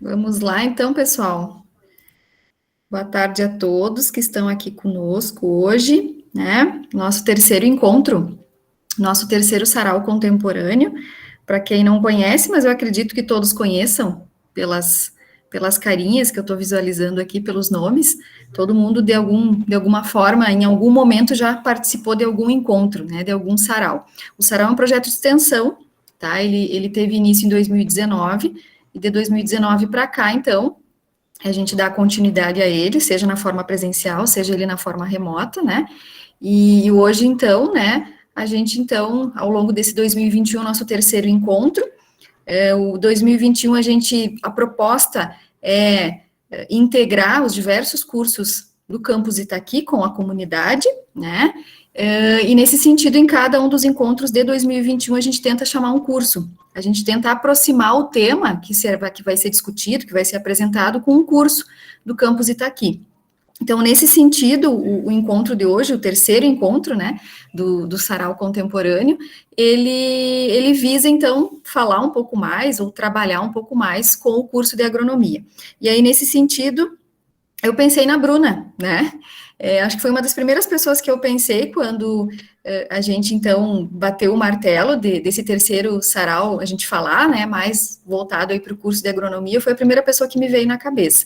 Vamos lá, então, pessoal. Boa tarde a todos que estão aqui conosco hoje, né? Nosso terceiro encontro, nosso terceiro sarau contemporâneo. Para quem não conhece, mas eu acredito que todos conheçam pelas carinhas que eu estou visualizando aqui, pelos nomes. Todo mundo, de alguma forma, em algum momento, já participou de algum encontro, né? De algum sarau. O sarau é um projeto de extensão, tá? Ele teve início em 2019, e de 2019 para cá, então, a gente dá continuidade a ele, seja na forma presencial, seja ele na forma remota, né? E hoje, então, né, a gente, então, ao longo desse 2021, nosso terceiro encontro, o 2021, a proposta é integrar os diversos cursos do campus Itaqui com a comunidade, né? E nesse sentido, em cada um dos encontros de 2021, a gente tenta chamar um curso. A gente tenta aproximar o tema que vai ser discutido, que vai ser apresentado, com um curso do campus Itaqui. Então, nesse sentido, o encontro de hoje, o terceiro encontro, né, do Sarau Contemporâneo, ele visa, então, falar um pouco mais, ou trabalhar um pouco mais com o curso de agronomia. E aí, nesse sentido, eu pensei na Bruna, né? Acho que foi uma das primeiras pessoas que eu pensei quando a gente, então, bateu o martelo desse terceiro sarau, a gente falar, né, mais voltado aí para o curso de agronomia, foi a primeira pessoa que me veio na cabeça.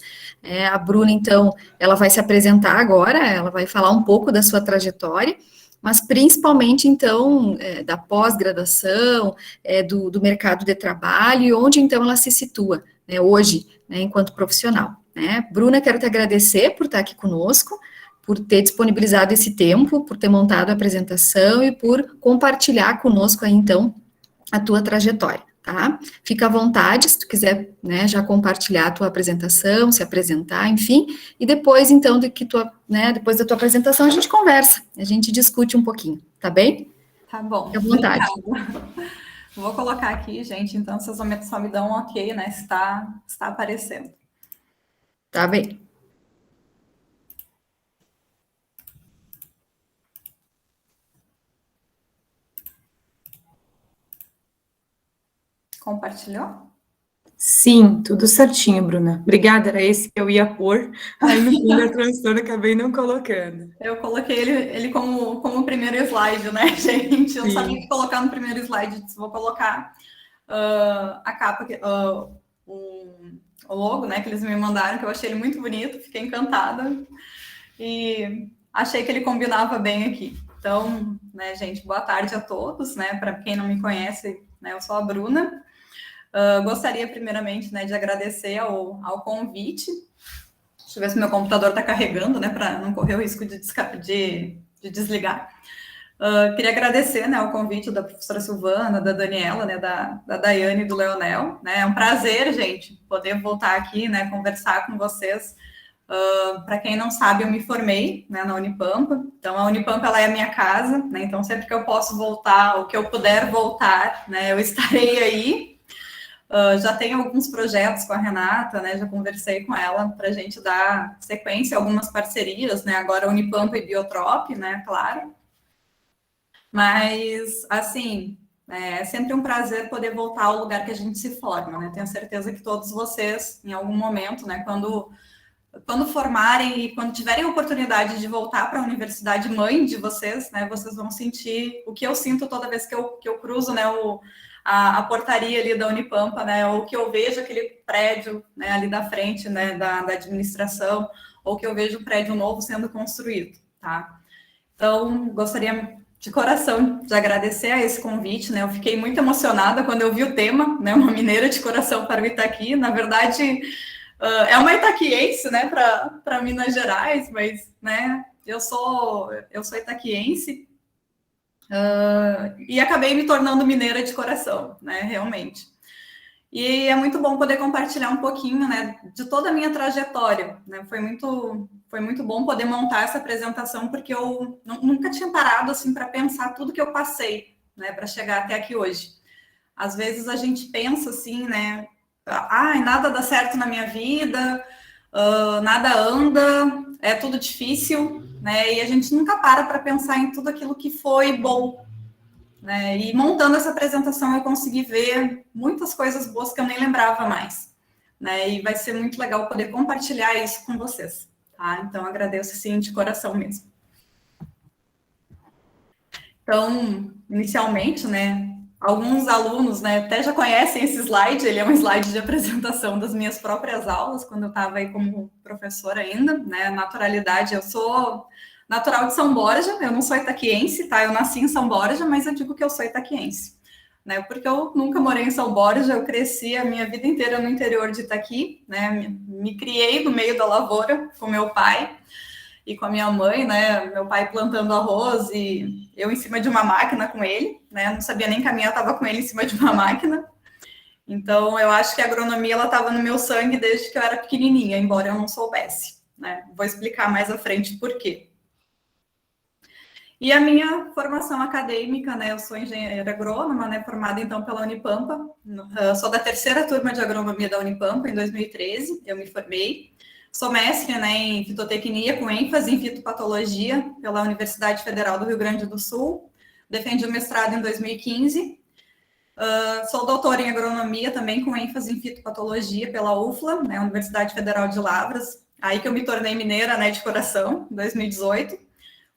A Bruna, então, ela vai se apresentar agora, ela vai falar um pouco da sua trajetória, mas principalmente, então, da pós-graduação, do mercado de trabalho, e onde, então, ela se situa, né, hoje, né, enquanto profissional. Né? Bruna, quero te agradecer por estar aqui conosco, por ter disponibilizado esse tempo, por ter montado a apresentação e por compartilhar conosco aí, então, a tua trajetória, tá? Fica à vontade, se tu quiser, né, já compartilhar a tua apresentação, se apresentar, enfim, e depois, então, depois da tua apresentação, a gente conversa, a gente discute um pouquinho, tá bem? Tá bom, Fica à vontade. obrigada. Vou colocar aqui, gente, então vocês só me dão um ok, né, se está aparecendo. Tá bem. Compartilhou? Sim, tudo certinho, Bruna. Obrigada, era esse que eu ia pôr. Aí no fim da transição acabei não colocando. Eu coloquei ele como primeiro slide, né, gente? Eu não sabia o que colocar no primeiro slide, vou colocar a capa, o logo, né, que eles me mandaram, que eu achei ele muito bonito, fiquei encantada e achei que ele combinava bem aqui. Então, né, gente, boa tarde a todos, né? Para quem não me conhece, né, eu sou a Bruna. Gostaria, primeiramente, né, de agradecer ao convite. Deixa eu ver se meu computador está carregando, né, para não correr o risco de desligar. Queria agradecer, né, o convite da professora Silvana, da Daniela, né, da Daiane e do Leonel. Né, é um prazer, gente, poder voltar aqui, né, conversar com vocês. Para quem não sabe, eu me formei, né, na Unipampa. Então, a Unipampa, ela é a minha casa, né, então sempre que eu posso voltar, ou que eu puder voltar, né, eu estarei aí. Já tenho alguns projetos com a Renata, né, já conversei com ela para a gente dar sequência a algumas parcerias, né, agora Unipampa e Biotrop, né, claro. Mas, assim, é sempre um prazer poder voltar ao lugar que a gente se forma, né, tenho certeza que todos vocês, em algum momento, né, quando formarem e quando tiverem a oportunidade de voltar para a universidade mãe de vocês, né, vocês vão sentir o que eu sinto toda vez que eu cruzo, né, a portaria ali da Unipampa, né, ou que eu vejo aquele prédio, né, ali da frente, né, da administração, ou que eu vejo um prédio novo sendo construído, tá? Então, gostaria de coração de agradecer a esse convite, né, eu fiquei muito emocionada quando eu vi o tema, né, uma mineira de coração para o Itaqui, na verdade, é uma itaquiense, né, para Minas Gerais, mas, né, eu sou itaquiense, e acabei me tornando mineira de coração, né, realmente. E é muito bom poder compartilhar um pouquinho, né, de toda a minha trajetória, né, foi muito bom poder montar essa apresentação, porque eu nunca tinha parado, assim, para pensar tudo que eu passei, né, para chegar até aqui hoje. Às vezes a gente pensa assim, né, nada dá certo na minha vida, nada anda, é tudo difícil, né? E a gente nunca para pensar em tudo aquilo que foi bom, né? E montando essa apresentação eu consegui ver muitas coisas boas que eu nem lembrava mais, né? E vai ser muito legal poder compartilhar isso com vocês, tá? Então, agradeço, sim, de coração mesmo. Então, inicialmente, né, alguns alunos, né, até já conhecem esse slide, ele é um slide de apresentação das minhas próprias aulas, quando eu estava aí como professora ainda, né, naturalidade, eu sou natural de São Borja, eu não sou itaquiense, tá, eu nasci em São Borja, mas eu digo que eu sou itaquiense, né, porque eu nunca morei em São Borja, eu cresci a minha vida inteira no interior de Itaqui, né, me criei no meio da lavoura com meu pai, e com a minha mãe, né, meu pai plantando arroz e eu em cima de uma máquina com ele, né, não sabia nem caminhar, estava com ele em cima de uma máquina. Então, eu acho que a agronomia, ela estava no meu sangue desde que eu era pequenininha, embora eu não soubesse, né. Vou explicar mais à frente por quê. E a minha formação acadêmica, né, eu sou engenheira agrônoma, né, formada então pela Unipampa, sou da terceira turma de agronomia da Unipampa, em 2013, eu me formei. Sou mestre, né, em fitotecnia, com ênfase em fitopatologia, pela Universidade Federal do Rio Grande do Sul. Defendi o mestrado em 2015. Sou doutora em agronomia, também com ênfase em fitopatologia, pela UFLA, né, Universidade Federal de Lavras. Aí que eu me tornei mineira, né, de coração, em 2018.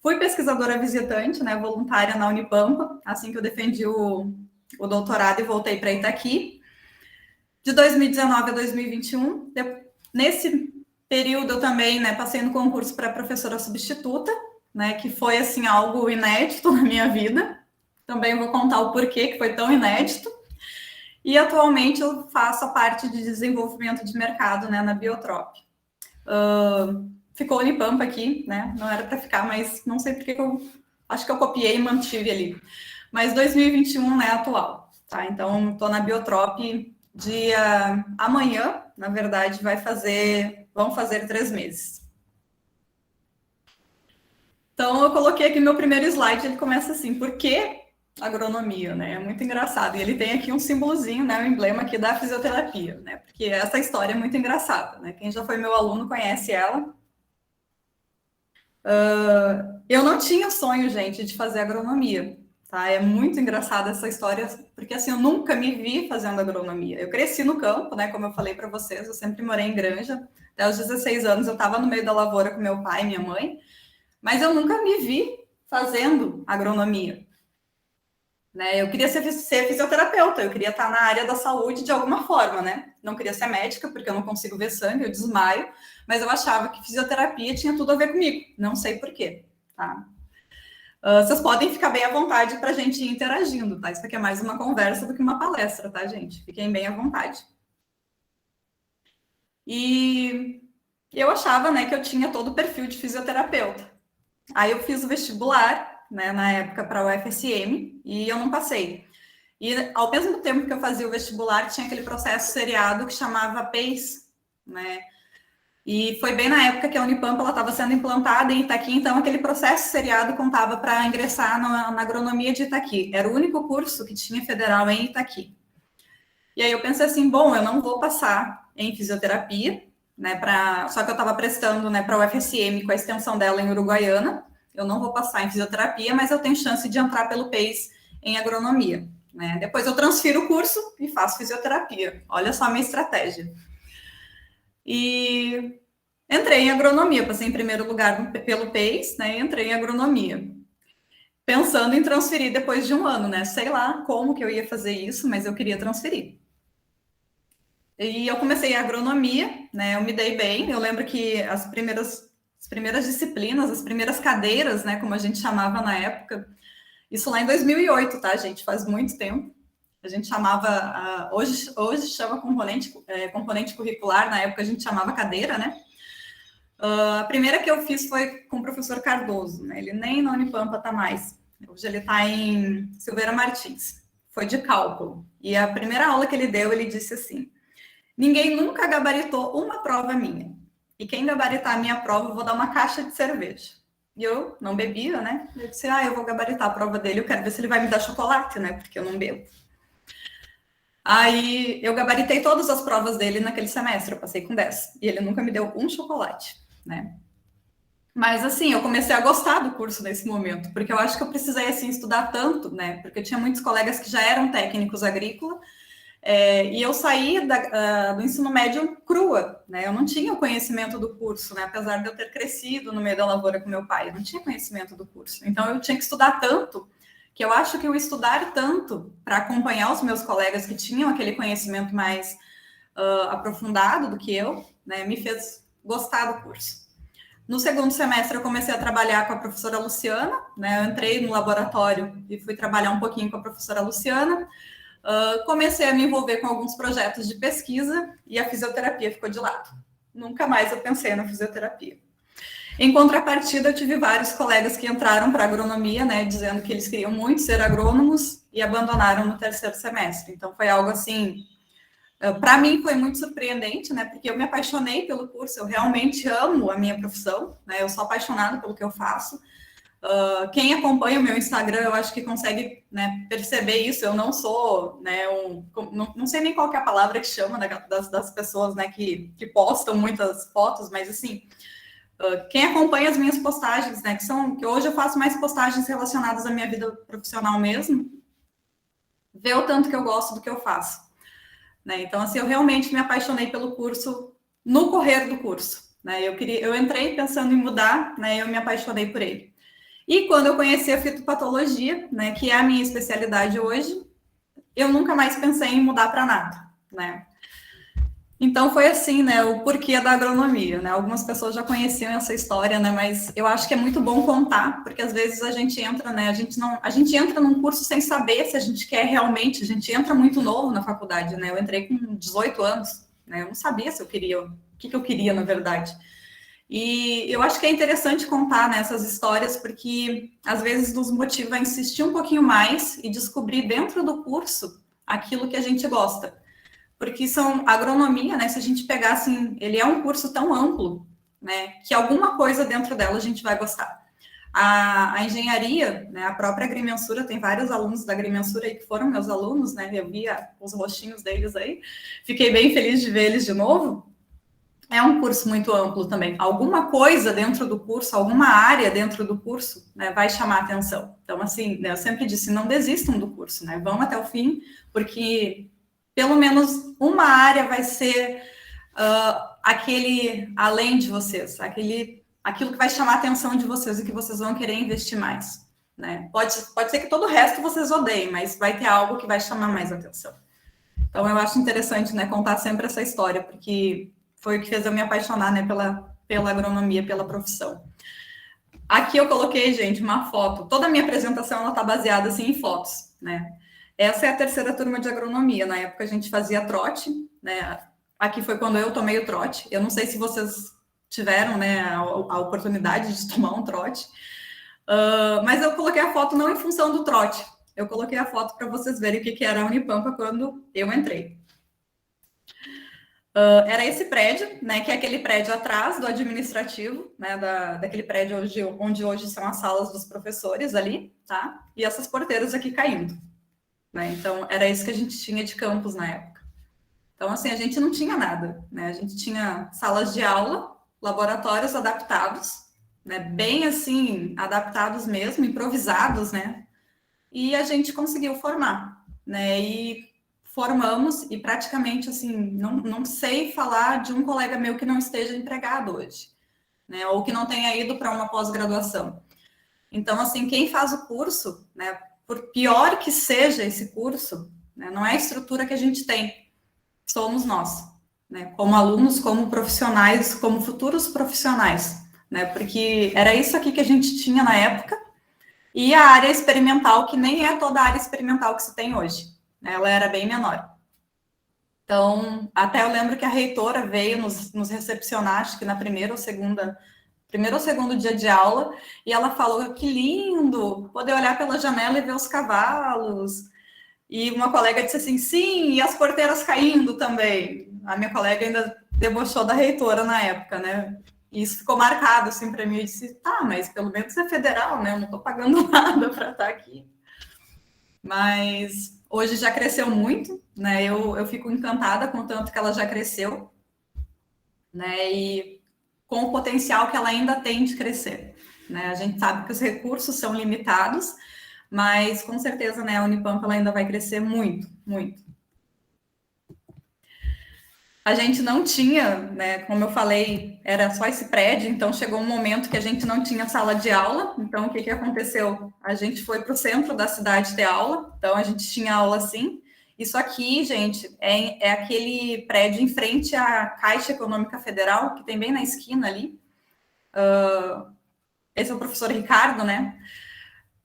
Fui pesquisadora visitante, né, voluntária na Unipampa, assim que eu defendi o doutorado e voltei para Itaqui. De 2019 a 2021, nesse período eu também, né, passei no concurso para professora substituta, né, que foi, assim, algo inédito na minha vida. Também vou contar o porquê que foi tão inédito. E atualmente eu faço a parte de desenvolvimento de mercado, né, na Biotrop. Ficou Unipampa aqui, né, não era para ficar, mas não sei porque eu acho que eu copiei e mantive ali. Mas 2021, né, atual, tá? Então, estou na Biotrop amanhã, na verdade, vão fazer 3 meses. Então, eu coloquei aqui meu primeiro slide, ele começa assim, por que agronomia, né? É muito engraçado. E ele tem aqui um símbolozinho, né, um emblema aqui da fisioterapia, né? Porque essa história é muito engraçada, né? Quem já foi meu aluno conhece ela. Eu não tinha sonho, gente, de fazer agronomia. Tá? É muito engraçada essa história, porque assim, eu nunca me vi fazendo agronomia. Eu cresci no campo, né? Como eu falei para vocês, eu sempre morei em granja. Até os 16 anos eu estava no meio da lavoura com meu pai e minha mãe, mas eu nunca me vi fazendo agronomia. Né? Eu queria ser fisioterapeuta, eu queria estar na área da saúde de alguma forma, né? Não queria ser médica, porque eu não consigo ver sangue, eu desmaio, mas eu achava que fisioterapia tinha tudo a ver comigo, não sei por quê, tá? Vocês podem ficar bem à vontade para a gente ir interagindo, tá? Isso aqui é mais uma conversa do que uma palestra, tá, gente? Fiquem bem à vontade. E eu achava, né, que eu tinha todo o perfil de fisioterapeuta. Aí eu fiz o vestibular, né, na época para o UFSM, e eu não passei. E ao mesmo tempo que eu fazia o vestibular, tinha aquele processo seriado que chamava PEIS, né? E foi bem na época que a Unipampa estava sendo implantada em Itaqui, então aquele processo seriado contava para ingressar na agronomia de Itaqui. Era o único curso que tinha federal em Itaqui. E aí eu pensei assim, bom, eu não vou passar em fisioterapia, né? Só que eu estava prestando, né, para a UFSM com a extensão dela em Uruguaiana. Eu não vou passar em fisioterapia, mas eu tenho chance de entrar pelo PEIS em agronomia. Né? Depois eu transfiro o curso e faço fisioterapia. Olha só a minha estratégia. E entrei em agronomia, passei em primeiro lugar pelo PEIS, né? E entrei em agronomia. Pensando em transferir depois de um ano, né? Sei lá como que eu ia fazer isso, mas eu queria transferir. E eu comecei a agronomia, né? Eu me dei bem. Eu lembro que as primeiras disciplinas, as primeiras cadeiras, né? Como a gente chamava na época, isso lá em 2008, tá, gente? Faz muito tempo. A gente chamava, hoje chama componente curricular, na época a gente chamava cadeira, né? A primeira que eu fiz foi com o professor Cardoso, né? Ele nem na Unipampa tá mais. Hoje ele está em Silveira Martins. Foi de cálculo. E a primeira aula que ele deu, ele disse assim: ninguém nunca gabaritou uma prova minha. E quem gabaritar a minha prova, eu vou dar uma caixa de cerveja. E eu não bebia, né? Eu disse, eu vou gabaritar a prova dele, eu quero ver se ele vai me dar chocolate, né? Porque eu não bebo. Aí eu gabaritei todas as provas dele naquele semestre, eu passei com 10. E ele nunca me deu um chocolate, né? Mas assim, eu comecei a gostar do curso nesse momento, porque eu acho que eu precisei assim estudar tanto, né? Porque eu tinha muitos colegas que já eram técnicos agrícolas, E eu saí do ensino médio crua, né? Eu não tinha o conhecimento do curso, né? Apesar de eu ter crescido no meio da lavoura com meu pai, eu não tinha conhecimento do curso. Então, eu tinha que estudar tanto, que eu acho que o estudar tanto para acompanhar os meus colegas que tinham aquele conhecimento mais aprofundado do que eu, né? Me fez gostar do curso. No segundo semestre, eu comecei a trabalhar com a professora Luciana, né? Eu entrei no laboratório e fui trabalhar um pouquinho com a professora Luciana. Comecei a me envolver com alguns projetos de pesquisa e a fisioterapia ficou de lado. Nunca mais eu pensei na fisioterapia. Em contrapartida, eu tive vários colegas que entraram para agronomia, né, dizendo que eles queriam muito ser agrônomos e abandonaram no terceiro semestre. Então, foi algo assim, para mim foi muito surpreendente, né, porque eu me apaixonei pelo curso, eu realmente amo a minha profissão, né, eu sou apaixonada pelo que eu faço. Quem acompanha o meu Instagram, eu acho que consegue, né, perceber isso. Eu não sou, né, não sei nem qual que é a palavra que chama das pessoas, né, que postam muitas fotos, mas assim, quem acompanha as minhas postagens, né, que hoje eu faço mais postagens relacionadas à minha vida profissional mesmo, vê o tanto que eu gosto do que eu faço, né? Então, assim, eu realmente me apaixonei pelo curso no correr do curso, né? Eu entrei pensando em mudar, né? Eu me apaixonei por ele. E quando eu conheci a fitopatologia, né, que é a minha especialidade hoje, eu nunca mais pensei em mudar para nada, né? Então foi assim, né, o porquê da agronomia, né? Algumas pessoas já conheciam essa história, né, mas eu acho que é muito bom contar, porque às vezes a gente entra, né, a gente entra num curso sem saber se a gente quer realmente, a gente entra muito novo na faculdade, né? Eu entrei com 18 anos, né? Eu não sabia se eu queria, o que eu queria, na verdade. E eu acho que é interessante contar, né, essas histórias, porque às vezes nos motiva a insistir um pouquinho mais e descobrir dentro do curso aquilo que a gente gosta. Porque são agronomia, né? Se a gente pegar assim, ele é um curso tão amplo, né, que alguma coisa dentro dela a gente vai gostar. A engenharia, né, a própria agrimensura, tem vários alunos da agrimensura aí que foram meus alunos, né? Eu via os rostinhos deles aí, fiquei bem feliz de ver eles de novo. É um curso muito amplo também. Alguma coisa dentro do curso, alguma área dentro do curso, né, vai chamar a atenção. Então, assim, né, eu sempre disse, não desistam do curso, né? Vão até o fim, porque pelo menos uma área vai ser aquele além de vocês, aquilo que vai chamar a atenção de vocês e que vocês vão querer investir mais, né? Pode ser que todo o resto vocês odeiem, mas vai ter algo que vai chamar mais atenção. Então, eu acho interessante, né, contar sempre essa história, porque foi o que fez eu me apaixonar, né, pela agronomia, pela profissão. Aqui eu coloquei, gente, uma foto. Toda a minha apresentação ela está baseada assim em fotos, né? Essa é a terceira turma de agronomia. Na época a gente fazia trote, né? Aqui foi quando eu tomei o trote. Eu não sei se vocês tiveram, né, a oportunidade de tomar um trote, mas eu coloquei a foto não em função do trote. Eu coloquei a foto para vocês verem o que era a Unipampa quando eu entrei. Era esse prédio, né, que é aquele prédio atrás do administrativo, né, daquele prédio onde hoje são as salas dos professores ali, tá? E essas porteiras aqui caindo, né? Então, era isso que a gente tinha de campus na época. Então, assim, a gente não tinha nada, né? A gente tinha salas de aula, laboratórios adaptados, né, bem assim, adaptados mesmo, improvisados, né? E a gente conseguiu formar, né? E formamos e praticamente, assim, não sei falar de um colega meu que não esteja empregado hoje, né? Ou que não tenha ido para uma pós-graduação. Então, assim, quem faz o curso, né? Por pior que seja esse curso, né, não é a estrutura que a gente tem, somos nós, né? Como alunos, como profissionais, como futuros profissionais, né? Porque era isso aqui que a gente tinha na época, e a área experimental, que nem é toda a área experimental que se tem hoje, né? Ela era bem menor. Então, até eu lembro que a reitora veio nos recepcionar, acho que na primeiro ou segundo dia de aula, e ela falou que lindo poder olhar pela janela e ver os cavalos. E uma colega disse assim, sim, e as porteiras caindo também. A minha colega ainda debochou da reitora na época, né? E isso ficou marcado assim para mim. Eu disse, tá, mas pelo menos é federal, né? Eu não estou pagando nada para estar aqui. Mas hoje já cresceu muito, né? Eu fico encantada com o tanto que ela já cresceu, né? E com o potencial que ela ainda tem de crescer, né? A gente sabe que os recursos são limitados, mas com certeza, né? A Unipampa ela ainda vai crescer muito, muito. A gente não tinha, né, como eu falei, era só esse prédio, então chegou um momento que a gente não tinha sala de aula, então o que aconteceu? A gente foi para o centro da cidade ter aula, então a gente tinha aula sim. Isso aqui, gente, é aquele prédio em frente à Caixa Econômica Federal, que tem bem na esquina ali. Esse é o professor Ricardo, né?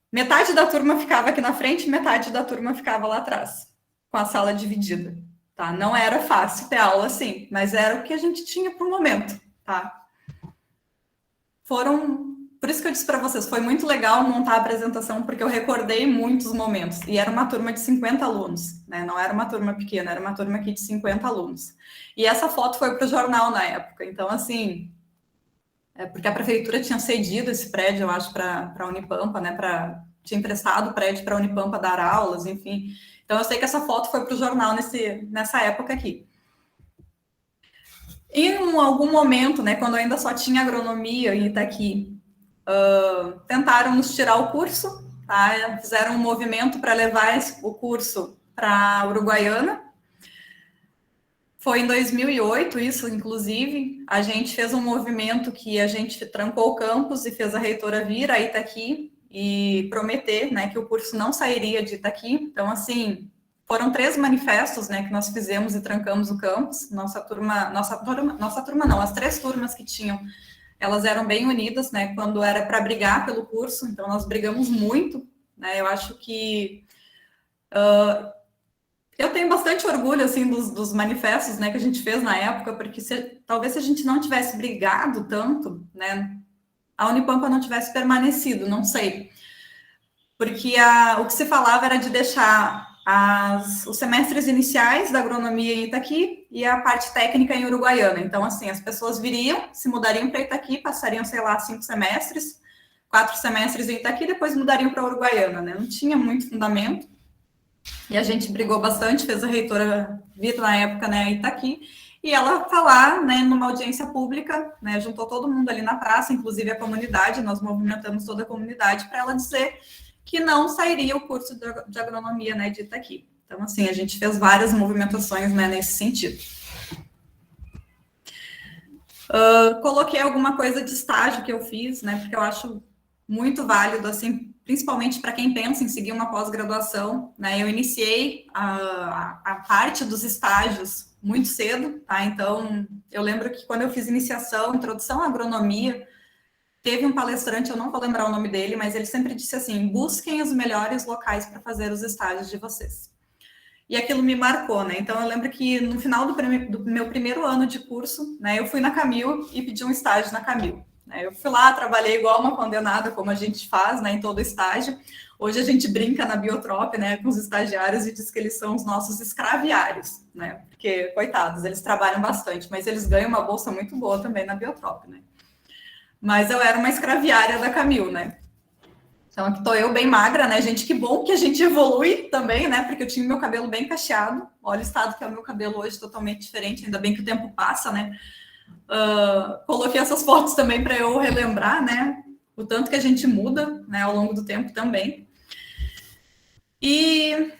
Metade da turma ficava aqui na frente, metade da turma ficava lá atrás, com a sala dividida. Tá? Não era fácil ter aula assim, mas era o que a gente tinha por momento, tá? Por isso que eu disse para vocês, foi muito legal montar a apresentação, porque eu recordei muitos momentos, e era uma turma de 50 alunos, né? Não era uma turma pequena, era uma turma aqui de 50 alunos. E essa foto foi para o jornal na época, então, assim, porque a prefeitura tinha cedido esse prédio, eu acho, para a Unipampa, né? Tinha emprestado o prédio para a Unipampa dar aulas, enfim. Então, eu sei que essa foto foi para o jornal nessa época aqui. Em algum momento, né, quando ainda só tinha agronomia em Itaqui, tentaram nos tirar o curso, tá? Fizeram um movimento para levar o curso para Uruguaiana. Foi em 2008 isso, inclusive. A gente fez um movimento que a gente trancou o campus e fez a reitora vir a Itaqui e prometer, né, que o curso não sairia de Itaqui. Então, assim, foram 3 manifestos, né, que nós fizemos e trancamos o campus. Nossa turma não, as 3 turmas que tinham, elas eram bem unidas, né, quando era para brigar pelo curso. Então, nós brigamos muito, né. Eu acho que eu tenho bastante orgulho, assim, dos manifestos, né, que a gente fez na época, porque talvez se a gente não tivesse brigado tanto, né, a Unipampa não tivesse permanecido, não sei. Porque o que se falava era de deixar os semestres iniciais da agronomia em Itaqui e a parte técnica em Uruguaiana. Então, assim, as pessoas viriam, se mudariam para Itaqui, passariam, sei lá, 5 semestres, 4 semestres em Itaqui, depois mudariam para Uruguaiana, né? Não tinha muito fundamento. E a gente brigou bastante, fez a reitora vir na época, né, a Itaqui, e ela falar, né, numa audiência pública, né, juntou todo mundo ali na praça, inclusive a comunidade, nós movimentamos toda a comunidade para ela dizer que não sairia o curso de agronomia, né, de Itaqui. Então, assim, a gente fez várias movimentações, né, nesse sentido. Coloquei alguma coisa de estágio que eu fiz, né, porque eu acho muito válido, assim, principalmente para quem pensa em seguir uma pós-graduação, né? Eu iniciei a parte dos estágios muito cedo, tá? Então, eu lembro que quando eu fiz introdução à agronomia, teve um palestrante, eu não vou lembrar o nome dele, mas ele sempre disse assim: busquem os melhores locais para fazer os estágios de vocês. E aquilo me marcou, né? Então, eu lembro que no final do meu primeiro ano de curso, né, eu fui na Camil e pedi um estágio na Camil. Eu fui lá, trabalhei igual uma condenada, como a gente faz, né, em todo estágio. Hoje a gente brinca na Biotrop, né, com os estagiários e diz que eles são os nossos escraviários, né, porque, coitados, eles trabalham bastante, mas eles ganham uma bolsa muito boa também na Biotrop, né. Mas eu era uma escraviária da Camil, né. Então, aqui estou eu bem magra, né, gente? Que bom que a gente evolui também, né, porque eu tinha meu cabelo bem cacheado. Olha o estado que é o meu cabelo hoje, totalmente diferente, ainda bem que o tempo passa, né. Coloquei essas fotos também para eu relembrar, né, o tanto que a gente muda, né, ao longo do tempo também. E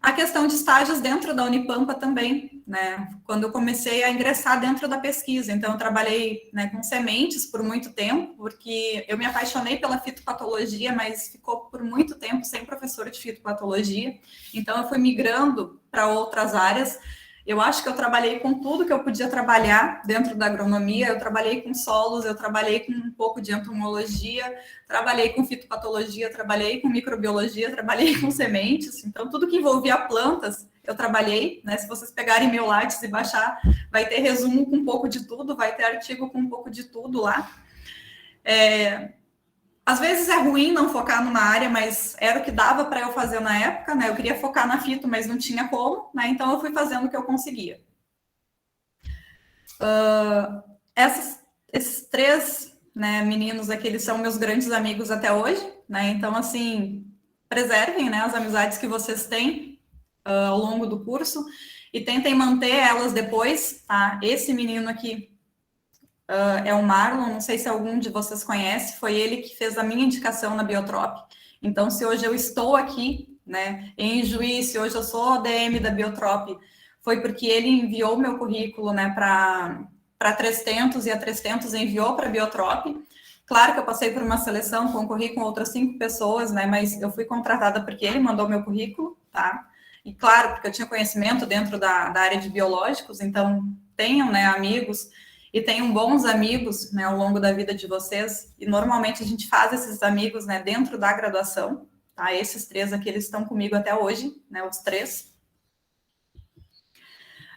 a questão de estágios dentro da Unipampa também, né, quando eu comecei a ingressar dentro da pesquisa. Então, eu trabalhei, né, com sementes por muito tempo, porque eu me apaixonei pela fitopatologia, mas ficou por muito tempo sem professor de fitopatologia. Então, eu fui migrando para outras áreas. Eu acho que eu trabalhei com tudo que eu podia trabalhar dentro da agronomia. Eu trabalhei com solos, eu trabalhei com um pouco de entomologia, trabalhei com fitopatologia, trabalhei com microbiologia, trabalhei com sementes. Então, tudo que envolvia plantas, eu trabalhei, né? Se vocês pegarem meu Lattes e baixar, vai ter resumo com um pouco de tudo, vai ter artigo com um pouco de tudo lá. Às vezes é ruim não focar numa área, mas era o que dava para eu fazer na época, né? Eu queria focar na fito, mas não tinha como, né? Então eu fui fazendo o que eu conseguia. Esses 3, né, meninos aqui, eles são meus grandes amigos até hoje, né? Então, assim, preservem, né, as amizades que vocês têm ao longo do curso e tentem manter elas depois, tá? Esse menino aqui é o Marlon, não sei se algum de vocês conhece, foi ele que fez a minha indicação na Biotrop. Então, se hoje eu estou aqui, né, em Juiz, se hoje eu sou ADM da Biotrop, foi porque ele enviou o meu currículo, né, para 300 e a 300 enviou para a Biotrop. Claro que eu passei por uma seleção, concorri com outras 5 pessoas, né, mas eu fui contratada porque ele mandou meu currículo, tá? E claro, porque eu tinha conhecimento dentro da área de biológicos, então tenham, né, amigos e tenham bons amigos, né, ao longo da vida de vocês. E normalmente a gente faz esses amigos, né, dentro da graduação, tá? Esses 3 aqui, eles estão comigo até hoje, né, os 3.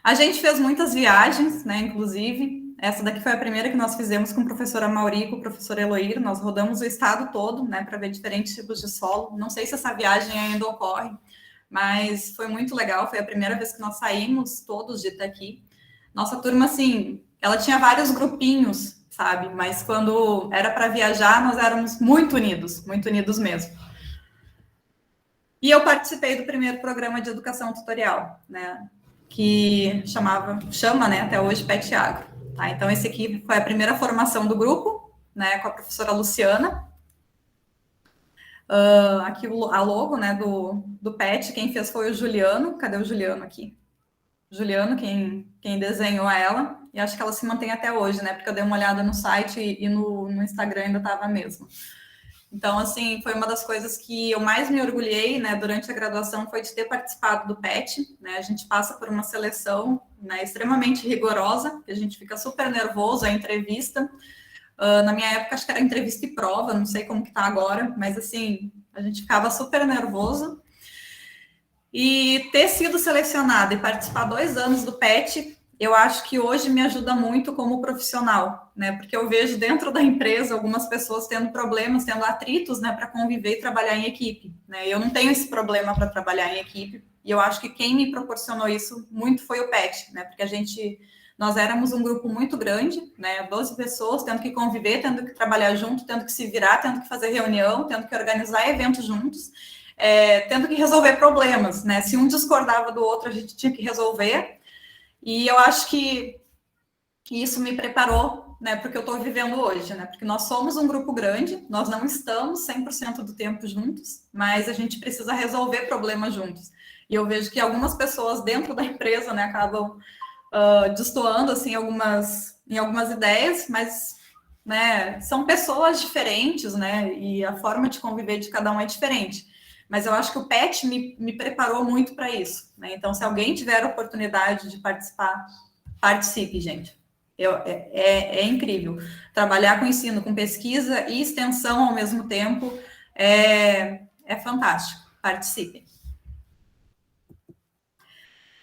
A gente fez muitas viagens, né, inclusive. Essa daqui foi a primeira que nós fizemos com o professor Amauri e com o professor Eloir. Nós rodamos o estado todo, né, para ver diferentes tipos de solo. Não sei se essa viagem ainda ocorre, mas foi muito legal. Foi a primeira vez que nós saímos todos de Itaqui. Nossa turma, assim, ela tinha vários grupinhos, sabe? Mas quando era para viajar, nós éramos muito unidos mesmo. E eu participei do primeiro programa de educação tutorial, né, que chama, né, até hoje PET Agro. Tá? Então, esse aqui foi a primeira formação do grupo, né, com a professora Luciana. Aqui a logo, né, do PET, quem fez foi o Juliano. Cadê o Juliano aqui? Juliano, quem desenhou ela, e acho que ela se mantém até hoje, né, porque eu dei uma olhada no site e no Instagram ainda estava mesmo. Então, assim, foi uma das coisas que eu mais me orgulhei, né, durante a graduação, foi de ter participado do PET, né, a gente passa por uma seleção, né, extremamente rigorosa, que a gente fica super nervoso, a entrevista. Na minha época, acho que era entrevista e prova, não sei como que tá agora, mas, assim, a gente ficava super nervoso. E ter sido selecionada e participar 2 anos do PET, eu acho que hoje me ajuda muito como profissional, né? Porque eu vejo dentro da empresa algumas pessoas tendo problemas, tendo atritos, né, para conviver e trabalhar em equipe, né? Eu não tenho esse problema para trabalhar em equipe, e eu acho que quem me proporcionou isso muito foi o PET, né? Porque nós éramos um grupo muito grande, né? 12 pessoas, tendo que conviver, tendo que trabalhar junto, tendo que se virar, tendo que fazer reunião, tendo que organizar eventos juntos, tendo que resolver problemas, né? Se um discordava do outro, a gente tinha que resolver. E eu acho que isso me preparou, né, porque eu estou vivendo hoje, né? Porque nós somos um grupo grande, nós não estamos 100% do tempo juntos, mas a gente precisa resolver problemas juntos. E eu vejo que algumas pessoas dentro da empresa, né, acabam destoando, assim, em algumas ideias, mas, né, são pessoas diferentes, né? E a forma de conviver de cada um é diferente. Mas eu acho que o PET me preparou muito para isso, né? Então, se alguém tiver a oportunidade de participar, participe, gente. É incrível. Trabalhar com ensino, com pesquisa e extensão ao mesmo tempo é fantástico. Participem.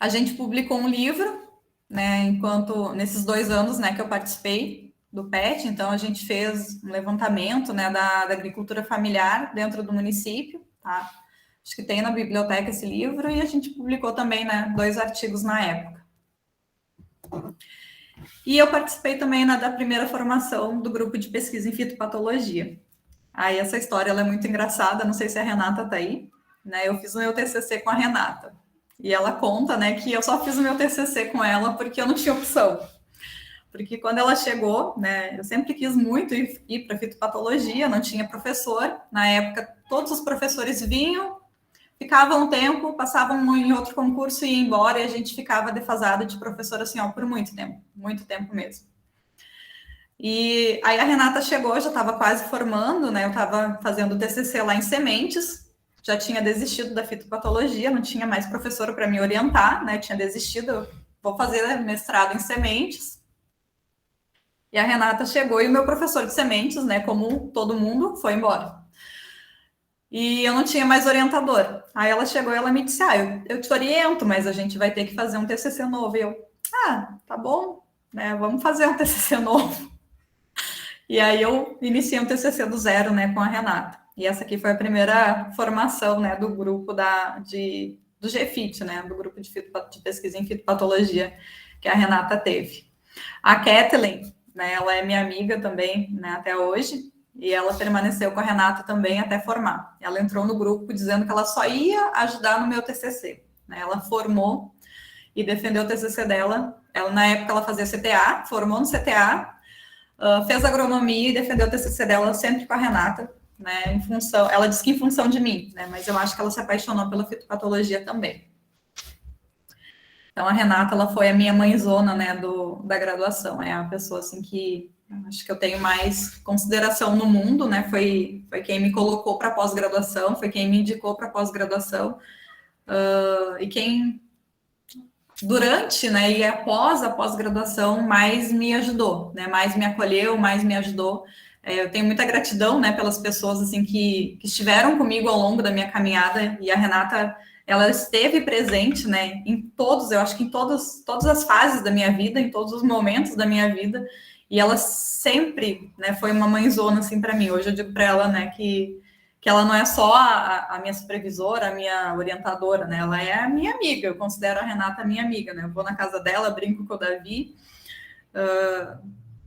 A gente publicou um livro, né? Nesses 2 anos, né, que eu participei do PET, então a gente fez um levantamento, né, da agricultura familiar dentro do município, tá? Acho que tem na biblioteca esse livro, e a gente publicou também, né, 2 artigos na época. E eu participei também da primeira formação do grupo de pesquisa em fitopatologia. Aí essa história ela é muito engraçada, não sei se a Renata está aí, né? Eu fiz o meu TCC com a Renata, e ela conta, né, que eu só fiz o meu TCC com ela porque eu não tinha opção. Porque quando ela chegou, né, eu sempre quis muito ir para fitopatologia, não tinha professor. Na época, todos os professores vinham, ficavam um tempo, passavam em outro concurso e iam embora, e a gente ficava defasada de professor, assim, ó, por muito tempo mesmo. E aí a Renata chegou, já estava quase formando, né, eu estava fazendo o TCC lá em sementes, já tinha desistido da fitopatologia, não tinha mais professora para me orientar, né, tinha desistido, vou fazer mestrado em sementes. E a Renata chegou, e o meu professor de sementes, né, como todo mundo, foi embora. E eu não tinha mais orientador. Aí ela chegou e ela me disse, eu te oriento, mas a gente vai ter que fazer um TCC novo. E eu, tá bom, né, vamos fazer um TCC novo. E aí eu iniciei um TCC do zero, né, com a Renata. E essa aqui foi a primeira formação, né, do grupo do GFIT, né, do grupo de pesquisa em fitopatologia que a Renata teve. A Kathleen, né, ela é minha amiga também, né, até hoje. E ela permaneceu com a Renata também até formar. Ela entrou no grupo dizendo que ela só ia ajudar no meu TCC. Né? Ela formou e defendeu o TCC dela. Na época, ela fazia CTA, formou no CTA, fez agronomia e defendeu o TCC dela sempre com a Renata. Né? Ela disse que em função de mim, né? Mas eu acho que ela se apaixonou pela fitopatologia também. Então, a Renata, ela foi a minha mãezona, né, da graduação. É a pessoa, assim, que acho que eu tenho mais consideração no mundo, né? Foi quem me colocou para pós-graduação, foi quem me indicou para pós-graduação, e quem, durante, né, e após a pós-graduação, mais me ajudou, né? Mais me acolheu, mais me ajudou. Eu tenho muita gratidão, né, pelas pessoas, assim, que estiveram comigo ao longo da minha caminhada, e a Renata, ela esteve presente, né, em todos, eu acho que em todas as fases da minha vida, em todos os momentos da minha vida, e ela sempre, né, foi uma mãezona, assim, para mim. Hoje eu digo para ela, né, que ela não é só a minha supervisora, a minha orientadora, né, ela é a minha amiga, eu considero a Renata minha amiga, né, eu vou na casa dela, brinco com o Davi,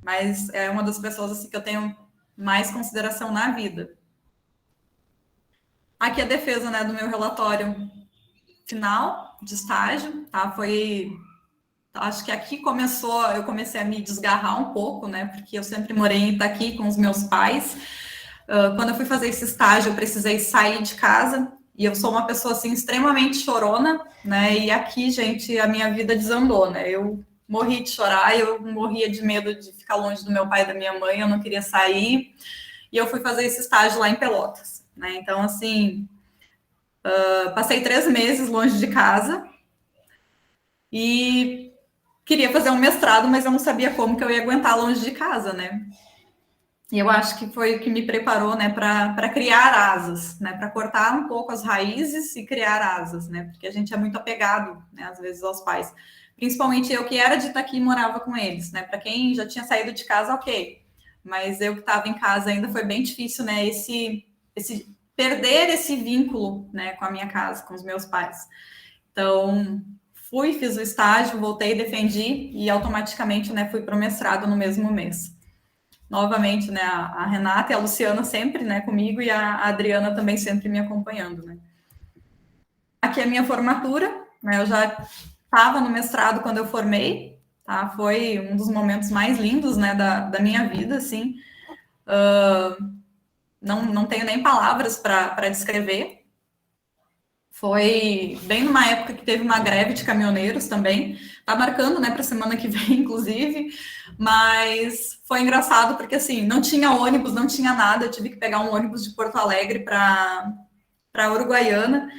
mas é uma das pessoas, assim, que eu tenho mais consideração na vida. Aqui a defesa, né, do meu relatório final de estágio, tá? Acho que aqui eu comecei a me desgarrar um pouco, né? Porque eu sempre morei em Itaqui com os meus pais. Quando eu fui fazer esse estágio, eu precisei sair de casa. E eu sou uma pessoa, assim, extremamente chorona, né? E aqui, gente, a minha vida desandou, né? Eu morri de chorar, eu morria de medo de ficar longe do meu pai e da minha mãe, eu não queria sair. E eu fui fazer esse estágio lá em Pelotas, né? Então, assim, passei 3 meses longe de casa e queria fazer um mestrado, mas eu não sabia como que eu ia aguentar longe de casa, né? E eu acho que foi o que me preparou, né, para criar asas, né, para cortar um pouco as raízes e criar asas, né? Porque a gente é muito apegado, né, às vezes aos pais. Principalmente eu que era de Itaqui e morava com eles, né? Para quem já tinha saído de casa, ok. Mas eu que estava em casa ainda foi bem difícil, né? Esse perder esse vínculo, né, com a minha casa, com os meus pais. Então, fiz o estágio, voltei, defendi e automaticamente, né, fui para o mestrado no mesmo mês. Novamente, né, a Renata e a Luciana sempre, né, comigo, e a Adriana também sempre me acompanhando, né. Aqui é a minha formatura, né, eu já estava no mestrado quando eu formei, tá? Foi um dos momentos mais lindos, né, da minha vida, assim. Não tenho nem palavras para descrever. Foi bem numa época que teve uma greve de caminhoneiros também. Tá marcando, né, para semana que vem, inclusive. Mas foi engraçado porque, assim, não tinha ônibus, não tinha nada. Eu tive que pegar um ônibus de Porto Alegre para Uruguaiana.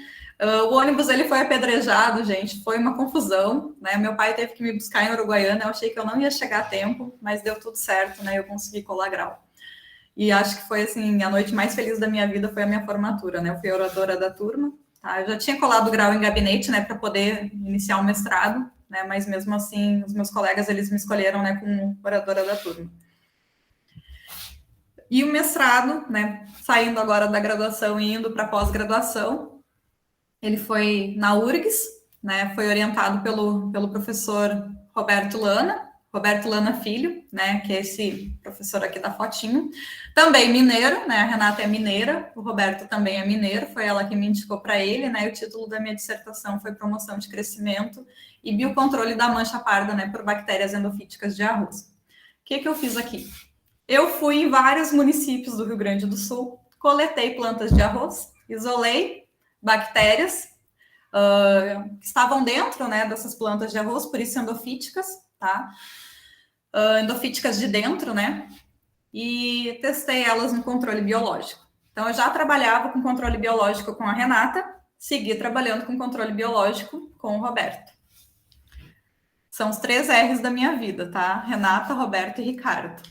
O ônibus, ele foi apedrejado, gente. Foi uma confusão, né? Meu pai teve que me buscar em Uruguaiana. Eu achei que eu não ia chegar a tempo, mas deu tudo certo, né? Eu consegui colar grau. E acho que foi, assim, a noite mais feliz da minha vida foi a minha formatura, né? Eu fui oradora da turma. Tá? Eu já tinha colado grau em gabinete, né, para poder iniciar o mestrado, né, mas mesmo assim, os meus colegas, eles me escolheram, né, como oradora da turma. E o mestrado, né, saindo agora da graduação e indo para pós-graduação, ele foi na URGS, né, foi orientado pelo professor Roberto Lana Filho, né, que é esse professor aqui da fotinho, também mineiro, né, a Renata é mineira, o Roberto também é mineiro, foi ela que me indicou para ele, né, e o título da minha dissertação foi Promoção de Crescimento e Biocontrole da Mancha Parda, né, por bactérias endofíticas de arroz. O que eu fiz aqui? Eu fui em vários municípios do Rio Grande do Sul, coletei plantas de arroz, isolei bactérias que estavam dentro, né, dessas plantas de arroz, por isso endofíticas, tá? Endofíticas de dentro, né? E testei elas no controle biológico. Então, eu já trabalhava com controle biológico com a Renata, segui trabalhando com controle biológico com o Roberto. São os 3 R's da minha vida, tá? Renata, Roberto e Ricardo.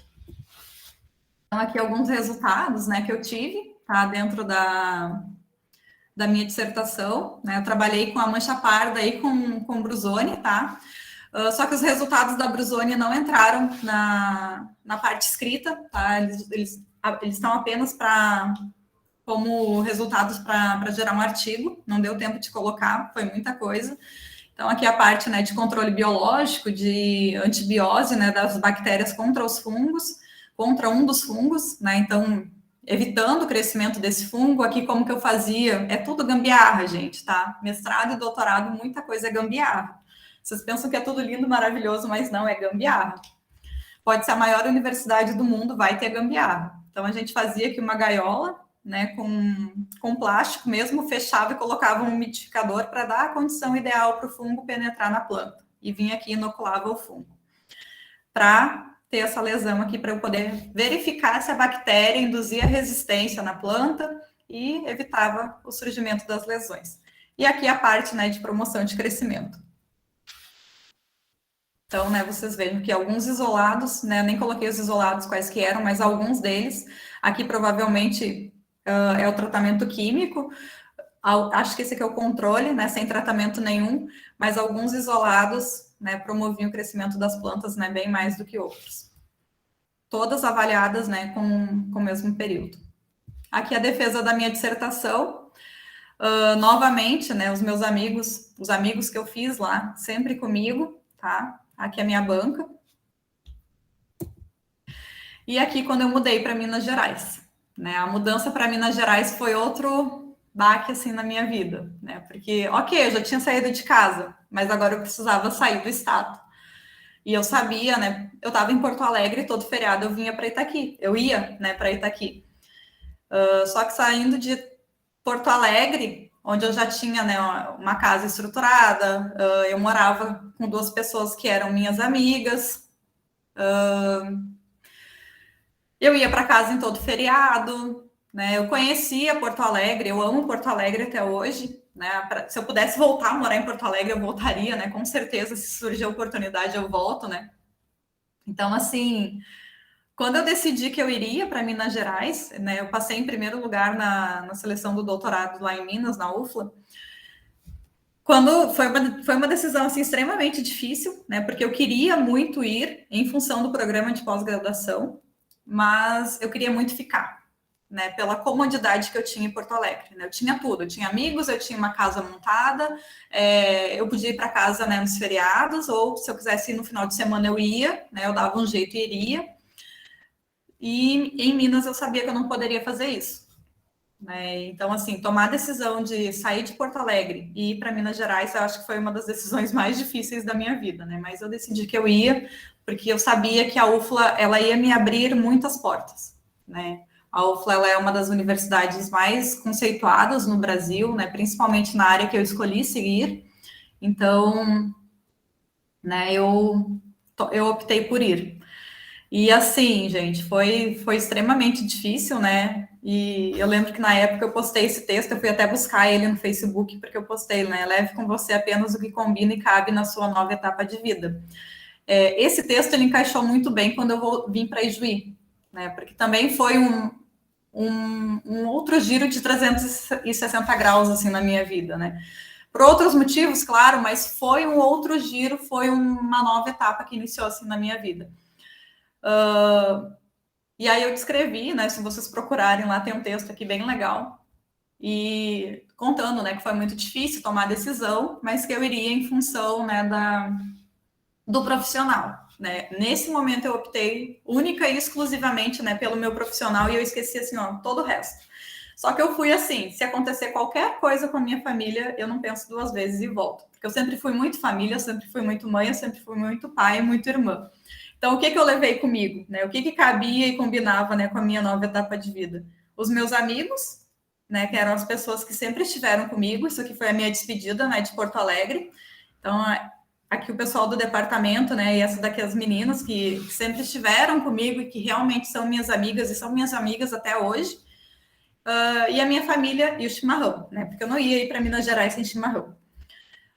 Então, aqui alguns resultados, né, que eu tive, tá? Dentro da minha dissertação, né? Eu trabalhei com a mancha parda e com Brusone, tá? Só que os resultados da Brusone não entraram na parte escrita, tá? Eles estão apenas como resultados para gerar um artigo, não deu tempo de colocar, foi muita coisa. Então, aqui a parte, né, de controle biológico, de antibiose, né, das bactérias contra os fungos, contra um dos fungos, né? Então, evitando o crescimento desse fungo. Aqui, como que eu fazia? É tudo gambiarra, gente, tá? Mestrado e doutorado, muita coisa é gambiarra. Vocês pensam que é tudo lindo, maravilhoso, mas não, é gambiarra. Pode ser a maior universidade do mundo, vai ter gambiarra. Então, a gente fazia aqui uma gaiola, né, com plástico mesmo, fechava e colocava um umidificador para dar a condição ideal para o fungo penetrar na planta. E vinha aqui e inoculava o fungo. Para ter essa lesão aqui, para eu poder verificar se a bactéria induzia resistência na planta e evitava o surgimento das lesões. E aqui a parte, né, de promoção de crescimento. Então, né, vocês vejam que alguns isolados, né, eu nem coloquei os isolados quais que eram, mas alguns deles, aqui provavelmente é o tratamento químico, acho que esse aqui é o controle, né, sem tratamento nenhum, mas alguns isolados, né, promoviam o crescimento das plantas, né, bem mais do que outros. Todas avaliadas, né, com o mesmo período. Aqui a defesa da minha dissertação, novamente, né, os meus amigos, os amigos que eu fiz lá, sempre comigo, tá? Aqui é a minha banca. E aqui quando eu mudei para Minas Gerais, né? A mudança para Minas Gerais foi outro baque, assim, na minha vida, né? Porque, ok, eu já tinha saído de casa, mas agora eu precisava sair do estado. E eu sabia, né? Eu estava em Porto Alegre, todo feriado eu vinha para Itaqui. Eu ia, né, para Itaqui. Só que saindo de Porto Alegre, onde eu já tinha, né, uma casa estruturada, eu morava com 2 pessoas que eram minhas amigas, eu ia para casa em todo feriado, né, eu conhecia Porto Alegre, eu amo Porto Alegre até hoje, né, se eu pudesse voltar a morar em Porto Alegre, eu voltaria, né, com certeza, se surgir a oportunidade, eu volto, né. Então, assim, quando eu decidi que eu iria para Minas Gerais, né, eu passei em primeiro lugar na seleção do doutorado lá em Minas, na UFLA, quando foi uma decisão assim, extremamente difícil, né, porque eu queria muito ir em função do programa de pós-graduação, mas eu queria muito ficar, né, pela comodidade que eu tinha em Porto Alegre. Né, eu tinha tudo, eu tinha amigos, eu tinha uma casa montada, eu podia ir para casa, né, nos feriados, ou se eu quisesse ir no final de semana eu ia, né, eu dava um jeito e iria. E em Minas eu sabia que eu não poderia fazer isso. Né? Então, assim, tomar a decisão de sair de Porto Alegre e ir para Minas Gerais, eu acho que foi uma das decisões mais difíceis da minha vida, né? Mas eu decidi que eu ia, porque eu sabia que a UFLA, ela ia me abrir muitas portas, né? A UFLA, ela é uma das universidades mais conceituadas no Brasil, né? Principalmente na área que eu escolhi seguir. Então, né, eu optei por ir. E assim, gente, foi extremamente difícil, né? E eu lembro que na época eu postei esse texto, eu fui até buscar ele no Facebook, porque eu postei, né? Leve com você apenas o que combina e cabe na sua nova etapa de vida. Esse texto, ele encaixou muito bem quando eu vim para Ijuí, né? Porque também foi um outro giro de 360 graus, assim, na minha vida, né? Por outros motivos, claro, mas foi um outro giro, foi uma nova etapa que iniciou, assim, na minha vida. E aí eu descrevi, né? Se vocês procurarem lá, tem um texto aqui bem legal, e contando, né, que foi muito difícil tomar a decisão, mas que eu iria em função, né, do profissional, né? Nesse momento eu optei única e exclusivamente, né, pelo meu profissional, e eu esqueci, assim, ó, todo o resto. Só que eu fui assim, se acontecer qualquer coisa com a minha família, eu não penso 2 vezes e volto. Porque eu sempre fui muito família, eu sempre fui muito mãe, eu sempre fui muito pai, muito irmã. Então, o que eu levei comigo? Né? O que cabia e combinava, né, com a minha nova etapa de vida? Os meus amigos, né, que eram as pessoas que sempre estiveram comigo. Isso aqui foi a minha despedida, né, de Porto Alegre. Então, aqui o pessoal do departamento, né, e essa daqui as meninas que sempre estiveram comigo e que realmente são minhas amigas e são minhas amigas até hoje. E a minha família e o chimarrão, né, porque eu não ia ir para Minas Gerais sem chimarrão.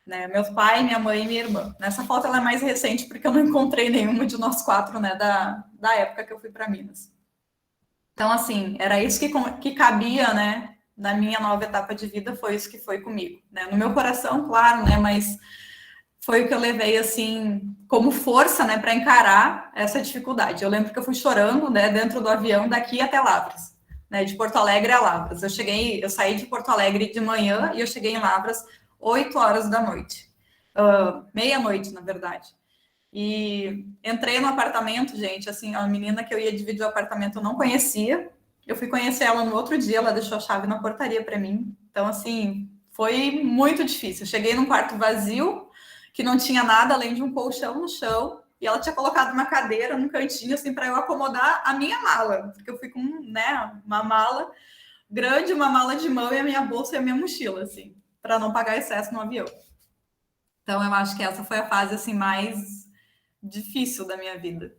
Né, meu pai, minha mãe e minha irmã. Nessa foto ela é mais recente, porque eu não encontrei nenhuma de nós 4, né, da época que eu fui para Minas. Então, assim, era isso que cabia, né, na minha nova etapa de vida, foi isso que foi comigo. Né? No meu coração, claro, né, mas foi o que eu levei, assim, como força, né, para encarar essa dificuldade. Eu lembro que eu fui chorando, né, dentro do avião daqui até Lavras, né, de Porto Alegre a Lavras. Eu saí de Porto Alegre de manhã e eu cheguei em Lavras 8 horas da noite, meia-noite, na verdade. E entrei no apartamento, gente, assim, a menina que eu ia dividir o apartamento eu não conhecia. Eu fui conhecer ela no outro dia, ela deixou a chave na portaria para mim. Então, assim, foi muito difícil. Eu cheguei num quarto vazio, que não tinha nada além de um colchão no chão, e ela tinha colocado uma cadeira num cantinho, assim, para eu acomodar a minha mala, porque eu fui com, né, uma mala grande, uma mala de mão e a minha bolsa e a minha mochila, assim, para não pagar excesso no avião. Então, eu acho que essa foi a fase, assim, mais difícil da minha vida.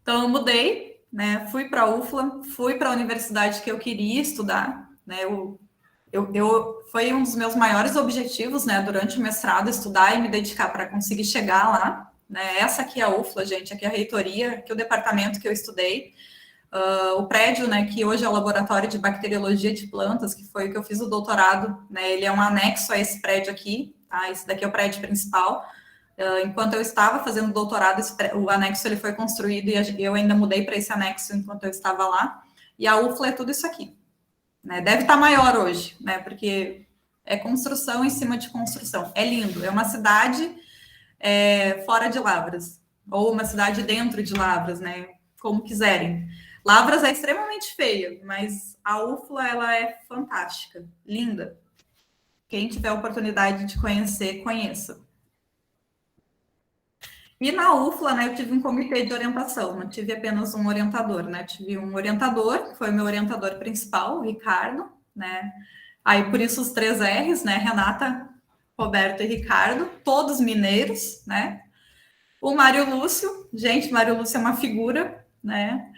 Então, eu mudei, né, fui para a UFLA, fui para a universidade que eu queria estudar, né, foi um dos meus maiores objetivos, né, durante o mestrado, estudar e me dedicar para conseguir chegar lá, né, essa aqui é a UFLA, gente, aqui é a reitoria, aqui é o departamento que eu estudei, o prédio, né, que hoje é o Laboratório de Bacteriologia de Plantas, que foi o que eu fiz o doutorado, né, ele é um anexo a esse prédio aqui, tá, esse daqui é o prédio principal. Enquanto eu estava fazendo doutorado, o anexo ele foi construído e eu ainda mudei para esse anexo enquanto eu estava lá, e a UFLA é tudo isso aqui, né, deve estar maior hoje, né, porque é construção em cima de construção, é lindo, é uma cidade fora de Lavras, ou uma cidade dentro de Lavras, né, como quiserem. Lavras é extremamente feia, mas a UFLA, ela é fantástica, linda. Quem tiver a oportunidade de conhecer, conheça. E na UFLA, né, eu tive um comitê de orientação, não tive apenas um orientador, né, tive um orientador, que foi o meu orientador principal, o Ricardo, né, aí por isso os 3 R's, né, Renata, Roberto e Ricardo, todos mineiros, né, o Mário Lúcio, gente, Mário Lúcio é uma figura, né,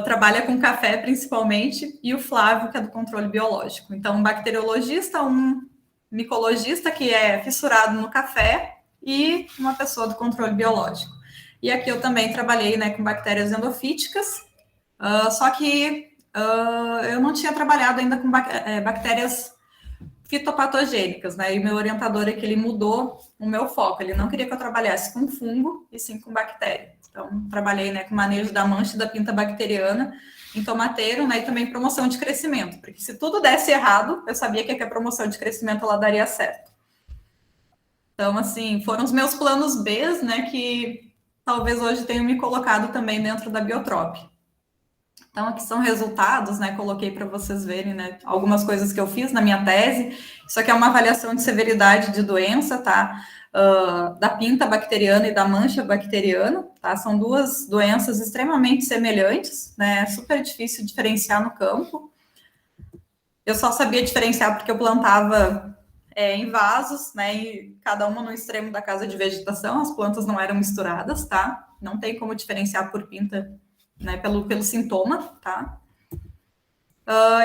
trabalha com café principalmente, e o Flávio, que é do controle biológico. Então, um bacteriologista, um micologista que é fissurado no café e uma pessoa do controle biológico. E aqui eu também trabalhei, né, com bactérias endofíticas, só que eu não tinha trabalhado ainda com bactérias fitopatogênicas, né, e meu orientador é que ele mudou o meu foco, ele não queria que eu trabalhasse com fungo e sim com bactéria. Então, trabalhei, né, com manejo da mancha e da pinta bacteriana em tomateiro, né, e também promoção de crescimento, porque se tudo desse errado, eu sabia que a promoção de crescimento ela daria certo. Então, assim, foram os meus planos B, né, que talvez hoje tenham me colocado também dentro da Biotrop. Então, aqui são resultados, né, coloquei para vocês verem, né, algumas coisas que eu fiz na minha tese. Isso aqui é uma avaliação de severidade de doença, tá? Da pinta bacteriana e da mancha bacteriana, tá? São 2 doenças extremamente semelhantes, né? Super difícil diferenciar no campo. Eu só sabia diferenciar porque eu plantava em vasos, né? E cada uma no extremo da casa de vegetação, as plantas não eram misturadas, tá? Não tem como diferenciar por pinta, né? Pelo sintoma, tá?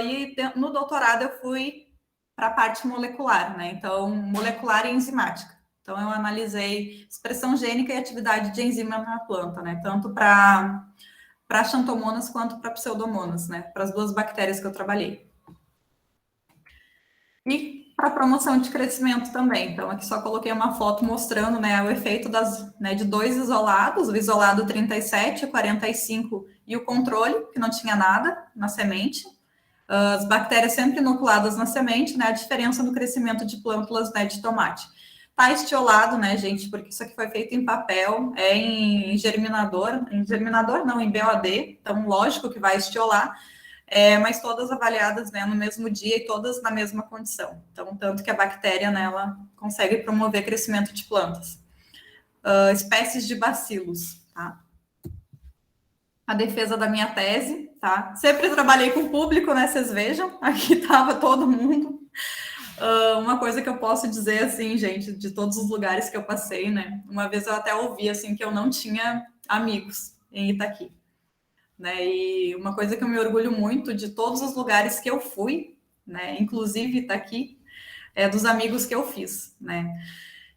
E no doutorado eu fui para a parte molecular, né? Então, molecular e enzimática. Então, eu analisei expressão gênica e atividade de enzima na planta, né? Tanto para xantomonas quanto para pseudomonas, né? Para as 2 bactérias que eu trabalhei. E para promoção de crescimento também. Então, aqui só coloquei uma foto mostrando, né, o efeito de 2 isolados, o isolado 37, o 45 e o controle, que não tinha nada na semente. As bactérias sempre inoculadas na semente, né? A diferença no crescimento de plântulas, né, de tomate. Tá estiolado, né, gente? Porque isso aqui foi feito em papel, em germinador não, em BOD, então lógico que vai estiolar, mas todas avaliadas, né, no mesmo dia e todas na mesma condição. Então, tanto que a bactéria, né, ela consegue promover crescimento de plantas. Espécies de bacilos, tá? A defesa da minha tese, tá? Sempre trabalhei com público, né? Vocês vejam, aqui estava todo mundo. Uma coisa que eu posso dizer, assim, gente, de todos os lugares que eu passei, né? Uma vez eu até ouvi, assim, que eu não tinha amigos em Itaqui, né? E uma coisa que eu me orgulho muito de todos os lugares que eu fui, né? Inclusive Itaqui, dos amigos que eu fiz, né?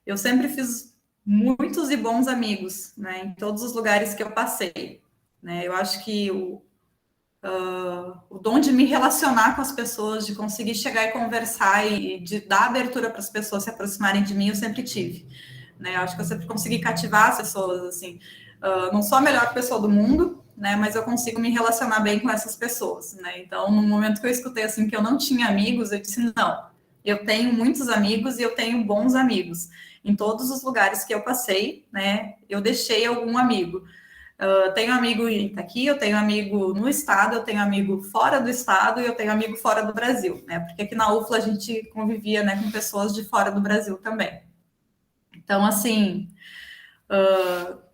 Eu sempre fiz muitos e bons amigos, né? Em todos os lugares que eu passei, né? Eu acho que o dom de me relacionar com as pessoas, de conseguir chegar e conversar e de dar abertura para as pessoas se aproximarem de mim, eu sempre tive, né? Eu acho que eu sempre consegui cativar as pessoas, assim, não sou a melhor pessoa do mundo, né? Mas eu consigo me relacionar bem com essas pessoas, né? Então, no momento que eu escutei, assim, que eu não tinha amigos, eu disse, não, eu tenho muitos amigos e eu tenho bons amigos. Em todos os lugares que eu passei, né? Eu deixei algum amigo. Tenho amigo aqui, eu tenho amigo no estado, eu tenho amigo fora do estado e eu tenho amigo fora do Brasil, né? Porque aqui na UFLA a gente convivia, né, com pessoas de fora do Brasil também. Então, assim,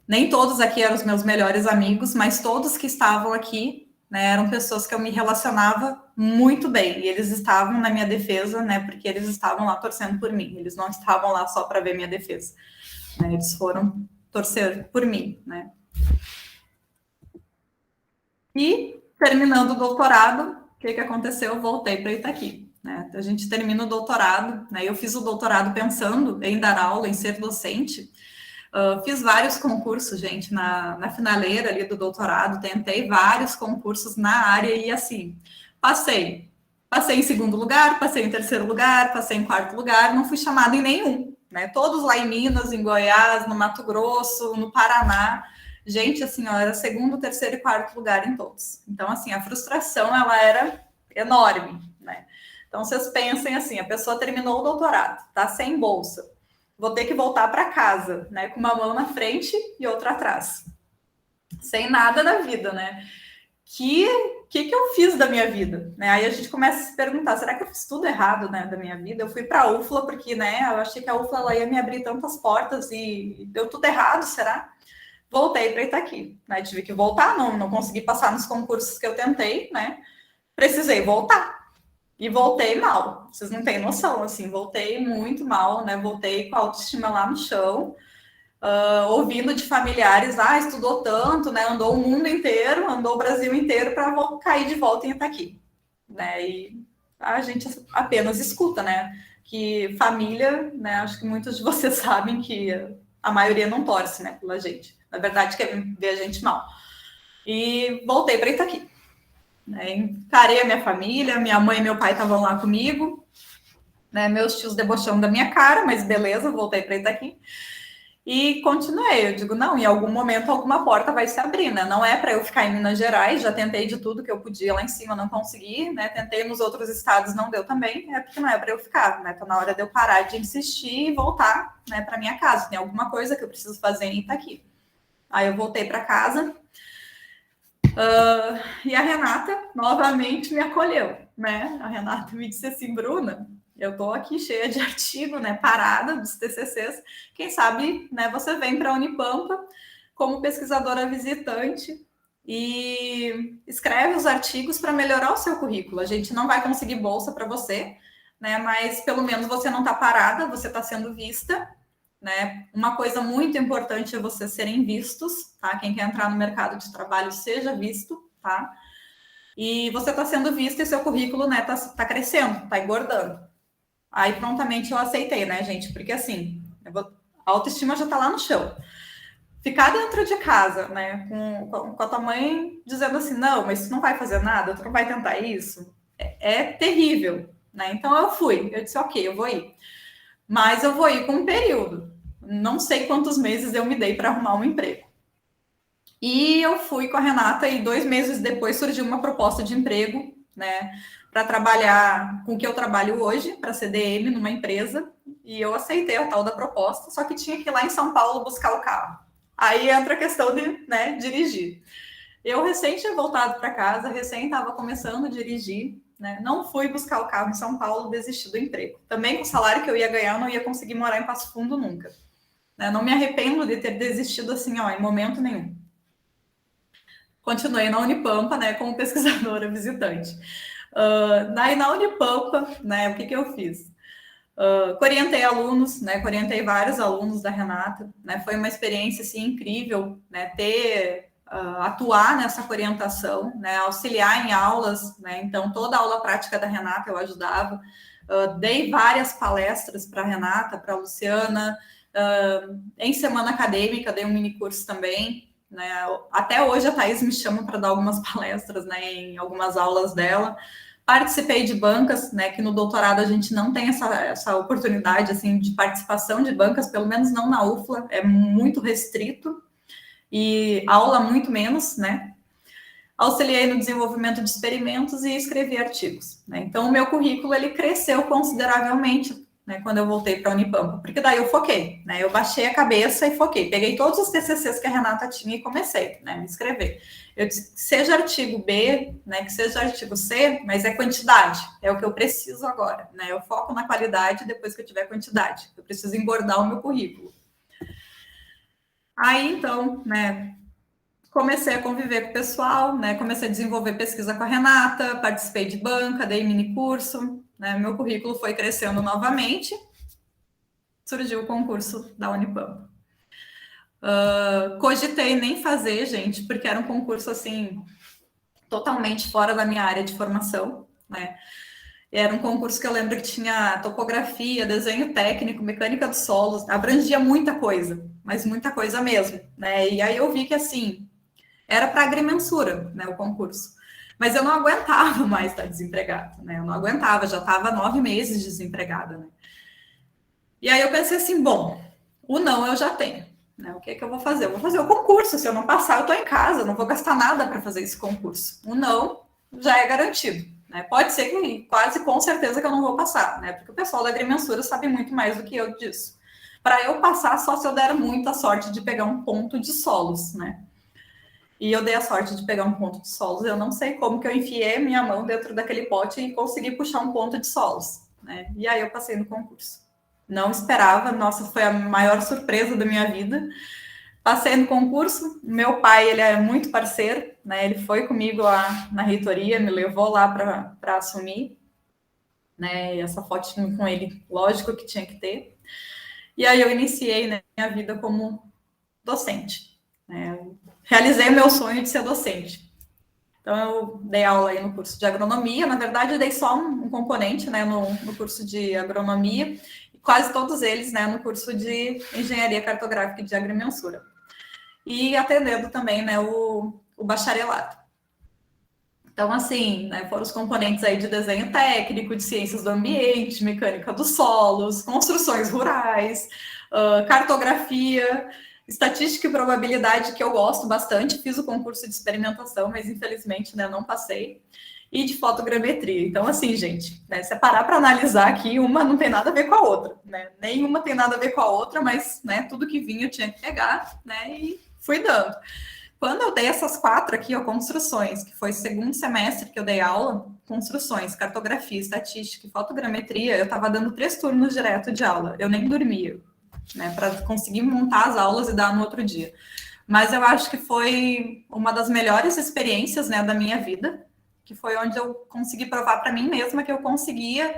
nem todos aqui eram os meus melhores amigos, mas todos que estavam aqui, né, eram pessoas que eu me relacionava muito bem, e eles estavam na minha defesa, né, porque eles estavam lá torcendo por mim, eles não estavam lá só para ver minha defesa, né, eles foram torcer por mim, né. E, terminando o doutorado, o que aconteceu? Eu voltei para Itaqui, né, a gente termina o doutorado, né, eu fiz o doutorado pensando em dar aula, em ser docente. Fiz vários concursos, gente, na finaleira ali do doutorado, tentei vários concursos na área e, assim, passei. Passei em segundo lugar, passei em terceiro lugar, passei em quarto lugar, não fui chamada em nenhum, né? Todos lá em Minas, em Goiás, no Mato Grosso, no Paraná. Gente, assim, ó, era segundo, terceiro e quarto lugar em todos. Então, assim, a frustração, ela era enorme, né? Então, vocês pensem assim, a pessoa terminou o doutorado, tá sem bolsa, vou ter que voltar para casa, né, com uma mão na frente e outra atrás, sem nada na vida, né? Que eu fiz da minha vida, né? Aí a gente começa a se perguntar, será que eu fiz tudo errado, né, da minha vida? Eu fui para a UFLA porque, né, eu achei que a UFLA ela ia me abrir tantas portas e deu tudo errado, será? Voltei para Itaqui, né? Tive que voltar, não consegui passar nos concursos que eu tentei, né? Precisei voltar. E voltei mal, vocês não têm noção, assim, voltei muito mal, né? Voltei com a autoestima lá no chão, ouvindo de familiares, estudou tanto, né? Andou o mundo inteiro, andou o Brasil inteiro para cair de volta em Itaqui, né? E a gente apenas escuta, né? Que família, né? Acho que muitos de vocês sabem que a maioria não torce, né? Pela gente. Na verdade, quer ver a gente mal. E voltei para Itaqui. Né, encarei a minha família, minha mãe e meu pai estavam lá comigo, né, meus tios debochando da minha cara, mas beleza, voltei para Itaqui e continuei. Eu digo, não, em algum momento alguma porta vai se abrir, né? Não é para eu ficar em Minas Gerais, já tentei de tudo que eu podia lá em cima, não consegui, né? Tentei nos outros estados, não deu também, é porque não é para eu ficar, né? Tá na hora de eu parar de insistir e voltar, né, para minha casa. Tem alguma coisa que eu preciso fazer em Itaqui. Aí eu voltei para casa. E a Renata novamente me acolheu, né? A Renata me disse assim, Bruna, eu tô aqui cheia de artigo, né? Parada dos TCCs. Quem sabe, né? Você vem para a Unipampa como pesquisadora visitante e escreve os artigos para melhorar o seu currículo. A gente não vai conseguir bolsa para você, né? Mas pelo menos você não está parada, você está sendo vista. Né? Uma coisa muito importante é vocês serem vistos, tá? Quem quer entrar no mercado de trabalho, seja visto, tá? E você está sendo visto e seu currículo, né, tá crescendo, tá engordando. Aí prontamente eu aceitei, né, gente? Porque assim, a autoestima já tá lá no chão. Ficar dentro de casa, né, com a tua mãe dizendo assim, não, mas tu não vai fazer nada, tu não vai tentar isso, é terrível, né? Então eu fui, eu disse, ok, eu vou ir. Mas eu vou ir com um período. Não sei quantos meses eu me dei para arrumar um emprego. E eu fui com a Renata e 2 meses depois surgiu uma proposta de emprego, né, para trabalhar com o que eu trabalho hoje, para CDM numa empresa, e eu aceitei a tal da proposta, só que tinha que ir lá em São Paulo buscar o carro. Aí entra a questão de, né, dirigir. Eu recém tinha voltado para casa, recém estava começando a dirigir, né? Não fui buscar o carro em São Paulo, desisti do emprego. Também com o salário que eu ia ganhar, eu não ia conseguir morar em Passo Fundo nunca. Né? Não me arrependo de ter desistido assim, ó, em momento nenhum. Continuei na Unipampa, né, como pesquisadora visitante. Daí na Unipampa, né, o que eu fiz? Orientei alunos, né, orientei vários alunos da Renata, né, foi uma experiência, assim, incrível, né, atuar nessa orientação, né, auxiliar em aulas, né, então toda a aula prática da Renata eu ajudava, dei várias palestras para a Renata, para a Luciana, em semana acadêmica dei um mini curso também, né, até hoje a Thaís me chama para dar algumas palestras, né, em algumas aulas dela. Participei de bancas, né, que no doutorado a gente não tem essa oportunidade, assim, de participação de bancas, pelo menos não na UFLA, é muito restrito, e aula muito menos, né. Auxiliei no desenvolvimento de experimentos e escrevi artigos, né. Então, o meu currículo, ele cresceu consideravelmente, né, quando eu voltei para a Unipampa, porque daí eu foquei, né, eu baixei a cabeça e foquei, peguei todos os TCCs que a Renata tinha e comecei, né, a me escrever. Eu disse, seja artigo B, né, que seja artigo C, mas é quantidade, é o que eu preciso agora, né, eu foco na qualidade depois que eu tiver quantidade, eu preciso engordar o meu currículo. Aí, então, né, comecei a conviver com o pessoal, né? Comecei a desenvolver pesquisa com a Renata, participei de banca, dei mini curso, né? Meu currículo foi crescendo novamente, surgiu o concurso da Unipampa. Cogitei nem fazer, gente, porque era um concurso, assim, totalmente fora da minha área de formação, né? Era um concurso que eu lembro que tinha topografia, desenho técnico, mecânica dos solos, abrangia muita coisa, mas muita coisa mesmo, né? E aí eu vi que, assim, era para agrimensura, né, o concurso. Mas eu não aguentava mais estar desempregada, né? Eu não aguentava, já estava 9 meses desempregada, né? E aí eu pensei assim, bom, o não eu já tenho, né? O que é que eu vou fazer? Eu vou fazer o concurso, se eu não passar, eu estou em casa, eu não vou gastar nada para fazer esse concurso. O não já é garantido, né? Pode ser que quase com certeza que eu não vou passar, né? Porque o pessoal da agrimensura sabe muito mais do que eu disso. Para eu passar, só se eu der muita sorte de pegar um ponto de solos, né? E eu dei a sorte de pegar um ponto de solos. Eu não sei como que eu enfiei minha mão dentro daquele pote e consegui puxar um ponto de solos, né? E aí eu passei no concurso. Não esperava, nossa, foi a maior surpresa da minha vida. Passei no concurso. Meu pai, ele é muito parceiro, né? Ele foi comigo lá na reitoria, me levou lá para assumir, né? E essa fotinho com ele, lógico que tinha que ter. E aí eu iniciei, né, minha vida como docente, né? Realizei meu sonho de ser docente. Então, eu dei aula aí no curso de agronomia. Na verdade, eu dei só um componente, né, no curso de agronomia. E quase todos eles, né, no curso de engenharia cartográfica e de agrimensura. E atendendo também, né, o bacharelado. Então, assim, né, foram os componentes aí de desenho técnico, de ciências do ambiente, mecânica dos solos, construções rurais, cartografia, estatística e probabilidade, que eu gosto bastante. Fiz o concurso de experimentação, mas infelizmente, né, não passei. E de fotogrametria. Então, assim, gente, né, se parar para analisar aqui, uma não tem nada a ver com a outra, né? Nenhuma tem nada a ver com a outra, mas, né, tudo que vinha eu tinha que pegar, né, e fui dando. Quando eu dei essas 4 aqui, ó, construções, que foi o segundo semestre que eu dei aula, construções, cartografia, estatística e fotogrametria, eu estava dando 3 turnos direto de aula, eu nem dormia, né, para conseguir montar as aulas e dar no outro dia. Mas eu acho que foi uma das melhores experiências, né, da minha vida, que foi onde eu consegui provar para mim mesma que eu conseguia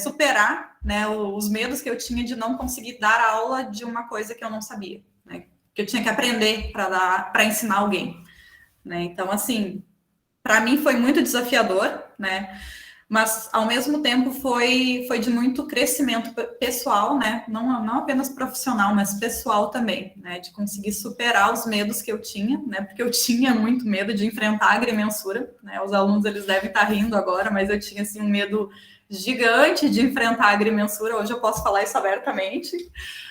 superar, né, os medos que eu tinha de não conseguir dar aula de uma coisa que eu não sabia, né, que eu tinha que aprender para ensinar alguém, né? Então, assim, para mim foi muito desafiador, né? Mas, ao mesmo tempo, foi de muito crescimento pessoal, né? Não apenas profissional, mas pessoal também, né? De conseguir superar os medos que eu tinha, né? Porque eu tinha muito medo de enfrentar a agrimensura, né? Os alunos, eles devem estar rindo agora, mas eu tinha, assim, um medo gigante de enfrentar a agrimensura. Hoje eu posso falar isso abertamente.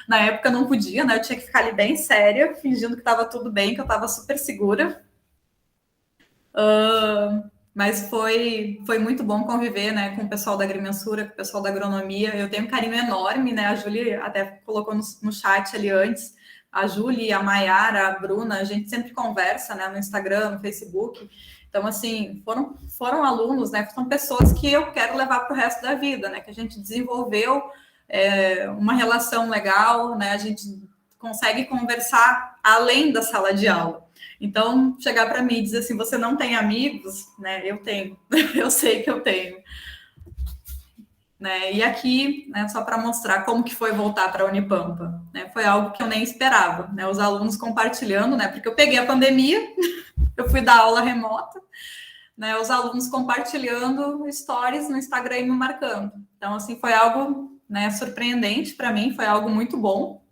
Na época eu não podia, né? Eu tinha que ficar ali bem séria, fingindo que estava tudo bem, que eu estava super segura. Mas foi muito bom conviver, né, com o pessoal da agrimensura, com o pessoal da agronomia. Eu tenho um carinho enorme, né? A Júlia até colocou no chat ali antes. A Júlia, a Maiara, a Bruna, a gente sempre conversa, né, no Instagram, no Facebook. Então, assim, foram alunos, né? São pessoas que eu quero levar para o resto da vida, né? Que a gente desenvolveu uma relação legal, né? A gente consegue conversar além da sala de aula. Então, chegar para mim e dizer assim, você não tem amigos, né? Eu tenho, eu sei que eu tenho. Né? E aqui, né, só para mostrar como que foi voltar para a Unipampa, né? Foi algo que eu nem esperava, né? Os alunos compartilhando, né? Porque eu peguei a pandemia, eu fui dar aula remota, né? Os alunos compartilhando stories no Instagram e me marcando. Então, assim, foi algo, né, surpreendente para mim, foi algo muito bom,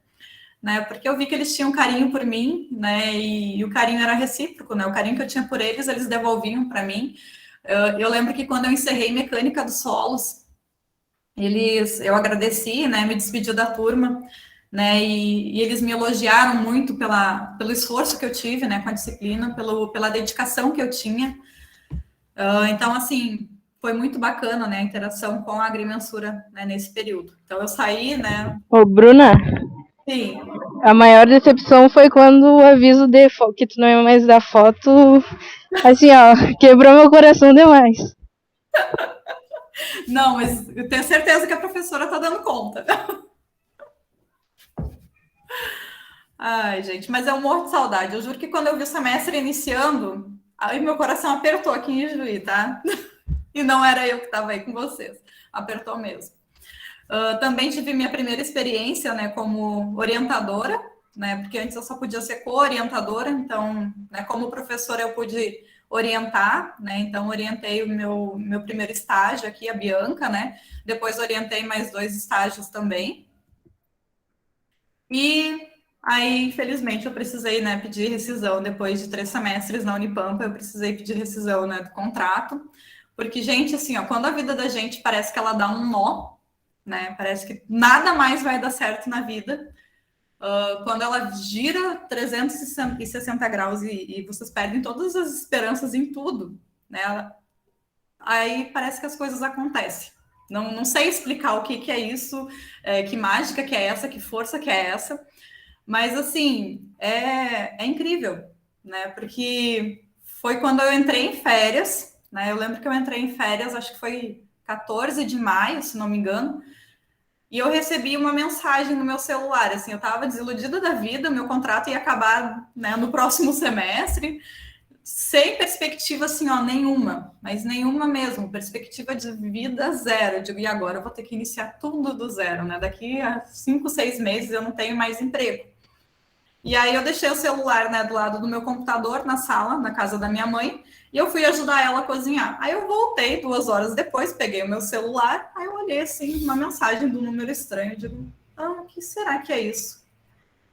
né? Porque eu vi que eles tinham carinho por mim, né? E o carinho era recíproco, né? O carinho que eu tinha por eles, eles devolviam para mim. Eu lembro que quando eu encerrei mecânica dos solos, eu agradeci, né? Me despedi da turma, né? E eles me elogiaram muito pelo esforço que eu tive, né? Com a disciplina, pela dedicação que eu tinha. Então, assim, foi muito bacana, né? A interação com a agrimensura, né, nesse período. Então, eu saí, né? Ô, Bruna, Sim. a maior decepção foi quando o aviso de que tu não ia mais dar foto, assim, ó, quebrou meu coração demais. Não, mas eu tenho certeza que a professora está dando conta. Ai, gente, mas eu morro de saudade. Eu juro que quando eu vi o semestre iniciando, aí meu coração apertou aqui em Juí, tá? E não era eu que estava aí com vocês. Apertou mesmo. Também tive minha primeira experiência, né, como orientadora, né, porque antes eu só podia ser co-orientadora, então, né, como professora eu pude orientar, né, então orientei o meu primeiro estágio aqui, a Bianca, né, depois orientei mais 2 estágios também, e aí, infelizmente, eu precisei, né, pedir rescisão depois de 3 semestres na Unipampa, eu precisei pedir rescisão, né, do contrato, porque, gente, assim, ó, quando a vida da gente parece que ela dá um nó, né, parece que nada mais vai dar certo na vida, quando ela gira 360 graus e vocês perdem todas as esperanças em tudo, né, aí parece que as coisas acontecem. Não sei explicar o que é isso, que mágica que é essa, que força que é essa, mas, assim, é incrível, né? Porque foi quando eu entrei em férias, né? Eu lembro que eu entrei em férias, acho que foi 14 de maio, se não me engano, e eu recebi uma mensagem no meu celular, assim, eu estava desiludida da vida, meu contrato ia acabar, né, no próximo semestre, sem perspectiva, assim, ó, nenhuma, mas nenhuma mesmo, perspectiva de vida zero. Eu digo, e agora eu vou ter que iniciar tudo do zero, né? Daqui a 5, 6 meses eu não tenho mais emprego. E aí eu deixei o celular, né, do lado do meu computador, na sala, na casa da minha mãe, e eu fui ajudar ela a cozinhar. Aí eu voltei 2 horas depois, peguei o meu celular, aí eu olhei, assim, uma mensagem do número estranho, eu digo, o que será que é isso?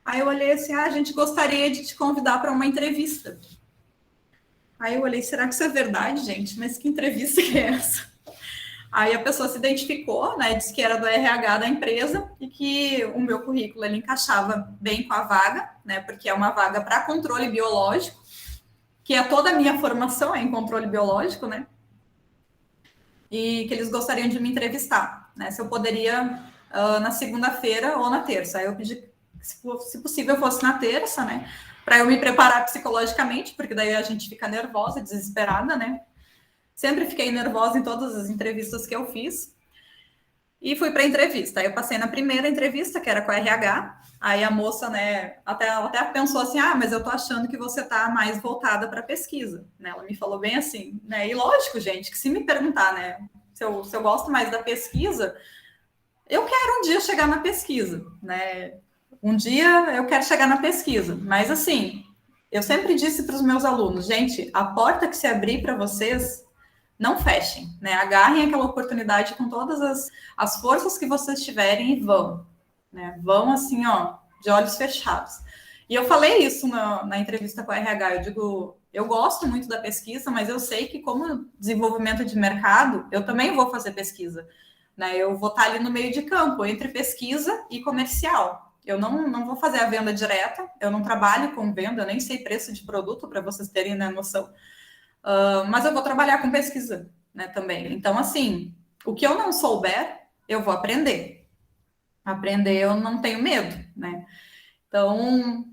Aí eu olhei assim, a gente gostaria de te convidar para uma entrevista. Aí eu olhei, será que isso é verdade, gente? Mas que entrevista que é essa? Aí a pessoa se identificou, né, disse que era do RH da empresa e que o meu currículo ele encaixava bem com a vaga, né, porque é uma vaga para controle biológico, que é toda a minha formação em controle biológico, né, e que eles gostariam de me entrevistar, né, se eu poderia na segunda-feira ou na terça. Aí eu pedi, se possível, fosse na terça, né, para eu me preparar psicologicamente, porque daí a gente fica nervosa, desesperada, né. Sempre fiquei nervosa em todas as entrevistas que eu fiz. E fui para a entrevista. Aí eu passei na primeira entrevista, que era com a RH. Aí a moça, né, ela até pensou assim, mas eu tô achando que você tá mais voltada para pesquisa. Né? Ela me falou bem assim, né? E lógico, gente, que se me perguntar, né, se eu gosto mais da pesquisa, eu quero um dia chegar na pesquisa, né? Um dia eu quero chegar na pesquisa. Mas assim, eu sempre disse para os meus alunos, gente, a porta que se abrir para vocês, não fechem, né? Agarrem aquela oportunidade com todas as forças que vocês tiverem e vão, né? Vão assim, ó, de olhos fechados. E eu falei isso na entrevista com a RH, eu digo, eu gosto muito da pesquisa, mas eu sei que como desenvolvimento de mercado, eu também vou fazer pesquisa, né? Eu vou estar ali no meio de campo, entre pesquisa e comercial. Eu não vou fazer a venda direta, eu não trabalho com venda, eu nem sei preço de produto, para vocês terem, né, noção. Mas eu vou trabalhar com pesquisa, né, também. Então, assim, o que eu não souber, eu vou aprender. Aprender eu não tenho medo, né? Então,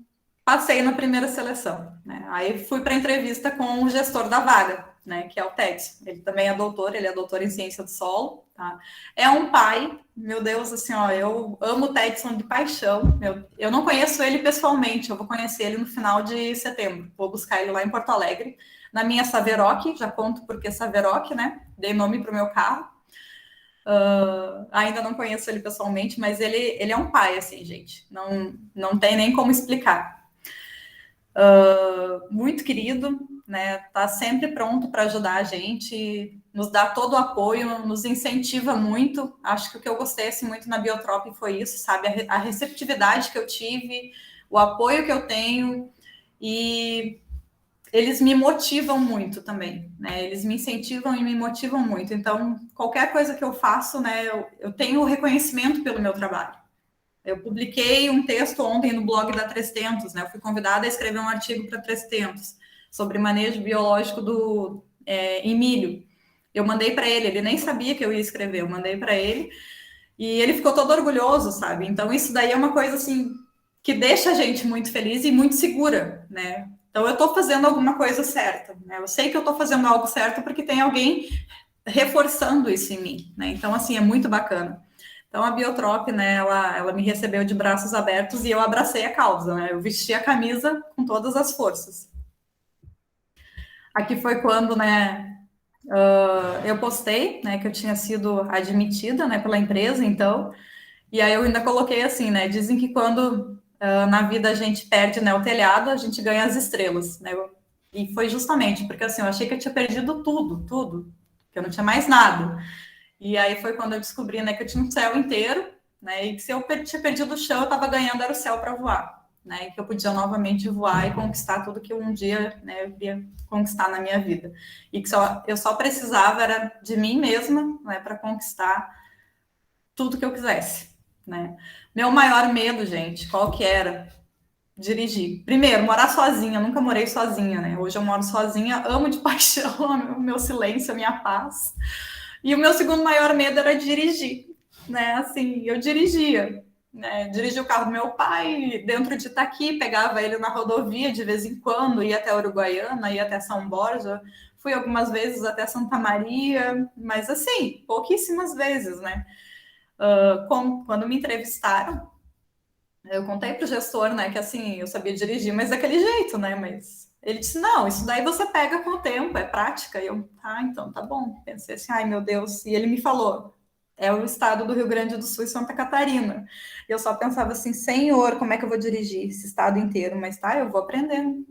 passei na primeira seleção, né? Aí fui para a entrevista com o gestor da vaga, né, que é o Tedson. Ele também é doutor, ele é doutor em ciência do solo, tá? É um pai, meu Deus, assim, ó, eu amo o Tedson de paixão. Eu não conheço ele pessoalmente, eu vou conhecer ele no final de setembro. Vou buscar ele lá em Porto Alegre, na minha Saverock, já conto porque Saverock, né? Dei nome para o meu carro. Ainda não conheço ele pessoalmente, mas ele é um pai, assim, gente. Não tem nem como explicar. Muito querido, né? Tá sempre pronto para ajudar a gente, nos dá todo o apoio, nos incentiva muito. Acho que o que eu gostei assim, muito na Biotrop foi isso, sabe? A receptividade que eu tive, o apoio que eu tenho, e eles me motivam muito também, né? Eles me incentivam e me motivam muito. Então, qualquer coisa que eu faço, né, eu tenho reconhecimento pelo meu trabalho. Eu publiquei um texto ontem no blog da 300, né? Eu fui convidada a escrever um artigo para 300 sobre manejo biológico em milho. Eu mandei para ele nem sabia que eu ia escrever, eu mandei para ele e ele ficou todo orgulhoso, sabe? Então, isso daí é uma coisa assim que deixa a gente muito feliz e muito segura, né? Então, eu estou fazendo alguma coisa certa, né? Eu sei que eu estou fazendo algo certo porque tem alguém reforçando isso em mim, né? Então, assim, é muito bacana. Então, a Biotrop, né, ela me recebeu de braços abertos e eu abracei a causa, né? Eu vesti a camisa com todas as forças. Aqui foi quando, né, eu postei, né, que eu tinha sido admitida, né, pela empresa, então, e aí eu ainda coloquei assim, né, dizem que quando na vida a gente perde, né, o telhado, a gente ganha as estrelas, né, e foi justamente porque, assim, eu achei que eu tinha perdido tudo, que eu não tinha mais nada. E aí foi quando eu descobri, né, que eu tinha um céu inteiro, né, e que se eu tinha perdido o chão, eu estava ganhando era o céu para voar, né, e que eu podia novamente voar e conquistar tudo que um dia, né, eu queria conquistar na minha vida. E que eu só precisava era de mim mesma, né, para conquistar tudo que eu quisesse, né. Meu maior medo, gente, qual que era? Dirigir. Primeiro, morar sozinha, eu nunca morei sozinha, né? Hoje eu moro sozinha, amo de paixão o meu silêncio, a minha paz. E o meu segundo maior medo era dirigir, né? Assim, eu dirigia, né? Dirigia o carro do meu pai dentro de Itaqui, pegava ele na rodovia de vez em quando, ia até Uruguaiana, ia até São Borja, fui algumas vezes até Santa Maria, mas assim, pouquíssimas vezes, né? Quando me entrevistaram, eu contei para o gestor, né, que assim, eu sabia dirigir, mas daquele jeito, né, mas ele disse, não, isso daí você pega com o tempo, é prática. E eu, então, tá bom. Pensei assim, ai, meu Deus. E ele me falou, é o estado do Rio Grande do Sul e Santa Catarina. E eu só pensava assim, Senhor, como é que eu vou dirigir esse estado inteiro? Mas tá, eu vou aprendendo.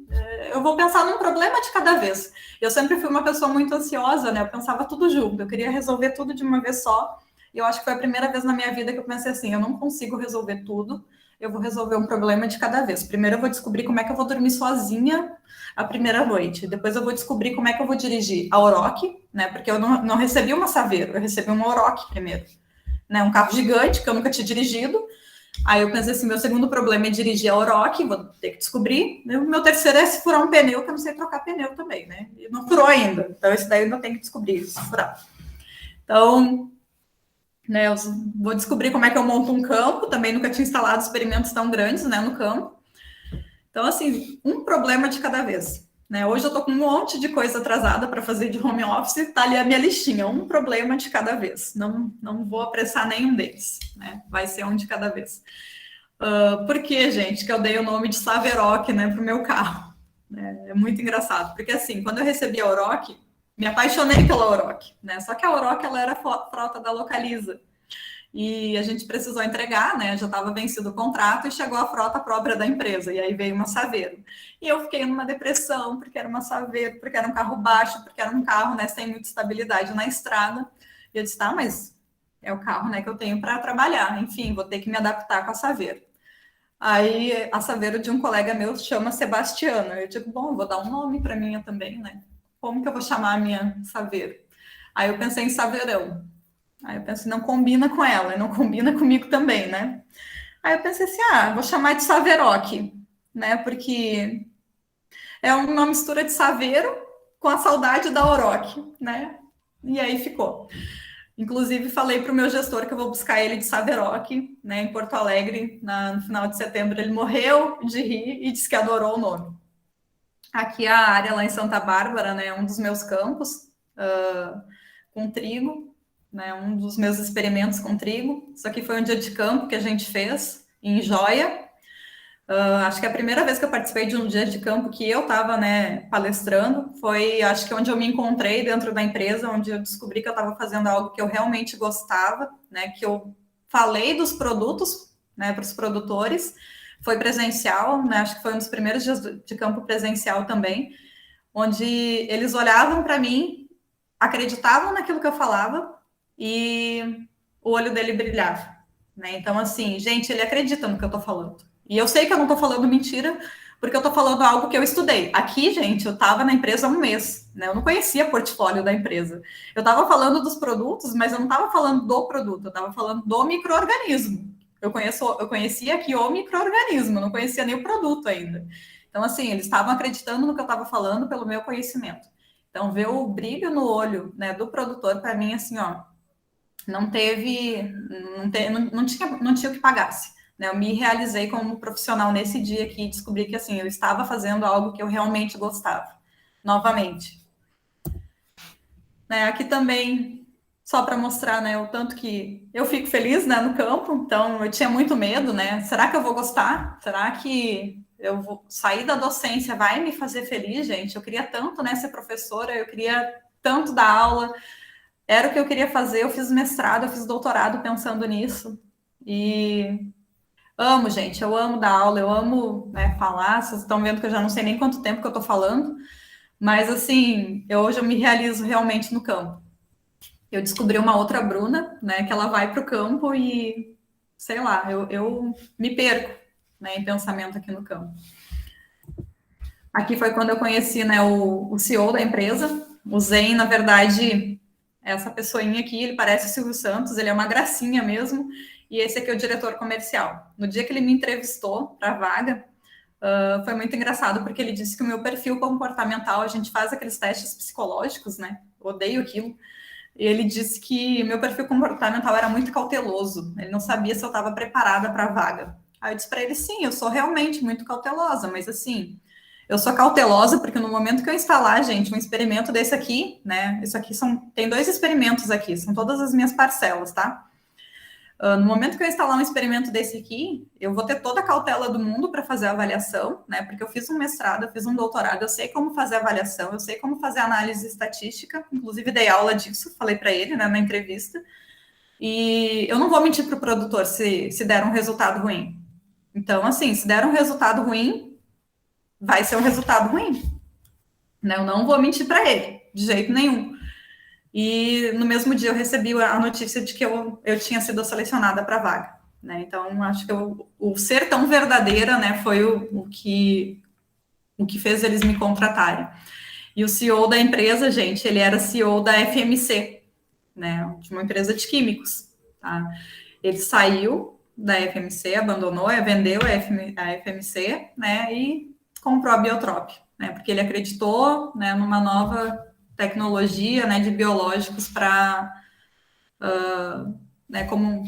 Eu vou pensar num problema de cada vez. Eu sempre fui uma pessoa muito ansiosa, né, eu pensava tudo junto, eu queria resolver tudo de uma vez só. E eu acho que foi a primeira vez na minha vida que eu pensei assim, eu não consigo resolver tudo, eu vou resolver um problema de cada vez. Primeiro eu vou descobrir como é que eu vou dormir sozinha a primeira noite. Depois eu vou descobrir como é que eu vou dirigir a Oroch, né? Porque eu não recebi uma Saveiro, eu recebi uma Oroch primeiro. Né? Um carro gigante que eu nunca tinha dirigido. Aí eu pensei assim, meu segundo problema é dirigir a Oroch, vou ter que descobrir. O meu terceiro é se furar um pneu, que eu não sei trocar pneu também, né? E não furou ainda. Então esse daí eu ainda tenho que descobrir se furar. Então, né, eu vou descobrir como é que eu monto um campo, também nunca tinha instalado experimentos tão grandes, né, no campo. Então, assim, um problema de cada vez. Né? Hoje eu estou com um monte de coisa atrasada para fazer de home office, está ali a minha listinha, um problema de cada vez. Não vou apressar nenhum deles, né? Vai ser um de cada vez. Por que, gente, que eu dei o nome de Saverock, né, para o meu carro? É muito engraçado, porque assim, quando eu recebi a Oroch, me apaixonei pela Oroch, né? Só que a Oroch, ela era frota da Localiza. E a gente precisou entregar, né? Já estava vencido o contrato e chegou a frota própria da empresa. E aí veio uma Saveiro. E eu fiquei numa depressão, porque era uma Saveiro, porque era um carro baixo, porque era um carro, né, sem muita estabilidade na estrada. E eu disse, tá, mas é o carro, né, que eu tenho para trabalhar. Enfim, vou ter que me adaptar com a Saveiro. Aí a Saveiro de um colega meu se chama Sebastiana. Eu digo, bom, vou dar um nome para minha também, né? Como que eu vou chamar a minha Saveiro? Aí eu pensei em Saveirão. Aí eu pensei, não combina com ela, não combina comigo também, né? Aí eu pensei assim, vou chamar de Saverock, né? Porque é uma mistura de Saveiro com a saudade da Oroch, né? E aí ficou. Inclusive, falei para o meu gestor que eu vou buscar ele de Saverock, né, em Porto Alegre, no final de setembro. Ele morreu de rir e disse que adorou o nome. Aqui a área lá em Santa Bárbara, né, um dos meus campos, com trigo, né, um dos meus experimentos com trigo. Isso aqui foi um dia de campo que a gente fez em Joia. Acho que a primeira vez que eu participei de um dia de campo que eu estava, né, palestrando foi, acho que onde eu me encontrei dentro da empresa, onde eu descobri que eu estava fazendo algo que eu realmente gostava, né, que eu falei dos produtos, né, para os produtores. Foi presencial, né, acho que foi um dos primeiros dias de campo presencial também, onde eles olhavam para mim, acreditavam naquilo que eu falava e o olho dele brilhava, né? Então, assim, gente, ele acredita no que eu estou falando. E eu sei que eu não estou falando mentira, porque eu estou falando algo que eu estudei. Aqui, gente, eu estava na empresa há um mês, né? Eu não conhecia o portfólio da empresa. Eu estava falando dos produtos, mas eu não estava falando do produto, eu estava falando do micro-organismo. Eu conhecia aqui o micro-organismo, não conhecia nem o produto ainda. Então, assim, eles estavam acreditando no que eu estava falando pelo meu conhecimento. Então, ver o brilho no olho, né, do produtor, para mim, assim, ó, não tinha o que pagasse. Né? Eu me realizei como profissional nesse dia aqui e descobri que, assim, eu estava fazendo algo que eu realmente gostava, novamente. Né, aqui também, só para mostrar, né, o tanto que eu fico feliz, né, no campo. Então, eu tinha muito medo, né? Será que eu vou gostar? Será que eu vou sair da docência vai me fazer feliz, gente? Eu queria tanto, né, ser professora, eu queria tanto dar aula, era o que eu queria fazer. Eu fiz mestrado, eu fiz doutorado pensando nisso. E amo, gente, eu amo dar aula, eu amo, né, falar. Vocês estão vendo que eu já não sei nem quanto tempo que eu estou falando, mas, assim, hoje eu me realizo realmente no campo. Eu descobri uma outra Bruna, né, que ela vai para o campo e, sei lá, eu me perco, né, em pensamento aqui no campo. Aqui foi quando eu conheci, né, o CEO da empresa. O Zen, na verdade, essa pessoinha aqui, ele parece o Silvio Santos, ele é uma gracinha mesmo, e esse aqui é o diretor comercial. No dia que ele me entrevistou para a vaga, foi muito engraçado, porque ele disse que o meu perfil comportamental, a gente faz aqueles testes psicológicos, né, odeio aquilo, e ele disse que meu perfil comportamental era muito cauteloso, ele não sabia se eu estava preparada para a vaga. Aí eu disse para ele, sim, eu sou realmente muito cautelosa, mas assim, eu sou cautelosa porque no momento que eu instalar, gente, um experimento desse aqui, né, isso aqui tem 2 experimentos aqui, são todas as minhas parcelas, tá? No momento que eu instalar um experimento desse aqui, eu vou ter toda a cautela do mundo para fazer a avaliação, né? Porque eu fiz um mestrado, eu fiz um doutorado, eu sei como fazer avaliação, eu sei como fazer análise estatística, inclusive dei aula disso, falei para ele, né, na entrevista. E eu não vou mentir para o produtor se der um resultado ruim. Então, assim, se der um resultado ruim, vai ser um resultado ruim, né? Eu não vou mentir para ele, de jeito nenhum. E no mesmo dia eu recebi a notícia de que eu tinha sido selecionada para a vaga, né? Então, acho que o ser tão verdadeira, né, foi o que fez eles me contratarem. E o CEO da empresa, gente, ele era CEO da FMC, né, de uma empresa de químicos, tá? Ele saiu da FMC, abandonou, vendeu a FMC, né, e comprou a Biotrop, né, porque ele acreditou, né, numa nova tecnologia, né, de biológicos para, né, como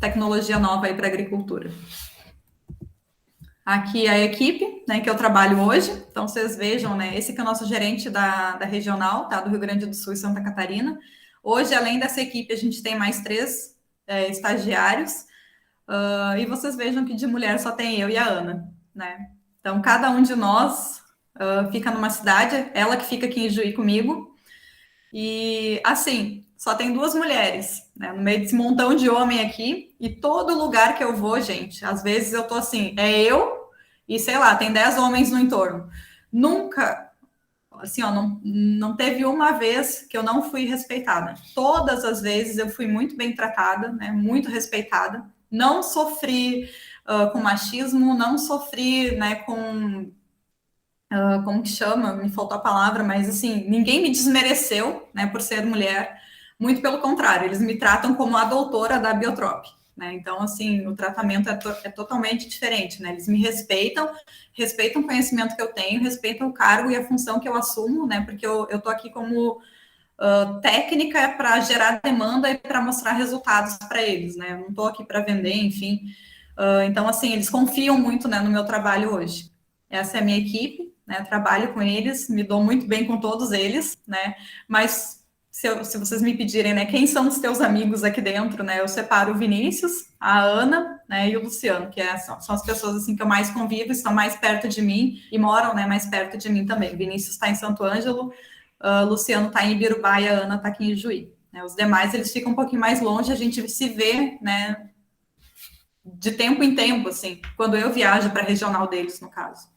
tecnologia nova aí para a agricultura. Aqui a equipe, né, que eu trabalho hoje. Então, vocês vejam, né, esse que é o nosso gerente da regional, tá, do Rio Grande do Sul e Santa Catarina. Hoje, além dessa equipe, a gente tem mais 3 estagiários. E vocês vejam que de mulher só tem eu e a Ana, né? Então, cada um de nós fica numa cidade, ela que fica aqui em Juí comigo. E, assim, só tem 2 mulheres, né, no meio desse montão de homem aqui, e todo lugar que eu vou, gente, às vezes eu tô assim, é eu e, sei lá, tem 10 homens no entorno. Nunca, assim, ó, não teve uma vez que eu não fui respeitada. Todas as vezes eu fui muito bem tratada, né, muito respeitada. Não sofri com machismo, não sofri, né, com... como que chama? Me faltou a palavra, mas assim, ninguém me desmereceu, né, por ser mulher. Muito pelo contrário, eles me tratam como a doutora da Biotrop, né? Então, assim, o tratamento é totalmente diferente, né? Eles me respeitam o conhecimento que eu tenho, respeitam o cargo e a função que eu assumo, né? Porque eu tô aqui como técnica para gerar demanda e para mostrar resultados para eles, né? Eu não tô aqui para vender, enfim. Então, assim, eles confiam muito, né, no meu trabalho hoje. Essa é a minha equipe, né? Trabalho com eles, me dou muito bem com todos eles, né? Mas se vocês me pedirem, né, quem são os teus amigos aqui dentro, né? Eu separo o Vinícius, a Ana, né, e o Luciano, que são as pessoas assim que eu mais convivo, estão mais perto de mim e moram, né, mais perto de mim também. O Vinícius está em Santo Ângelo, Luciano está em Ibirubá e a Ana está aqui em Juí. Né? Os demais eles ficam um pouquinho mais longe, a gente se vê, né, de tempo em tempo, assim, quando eu viajo para a regional deles, no caso.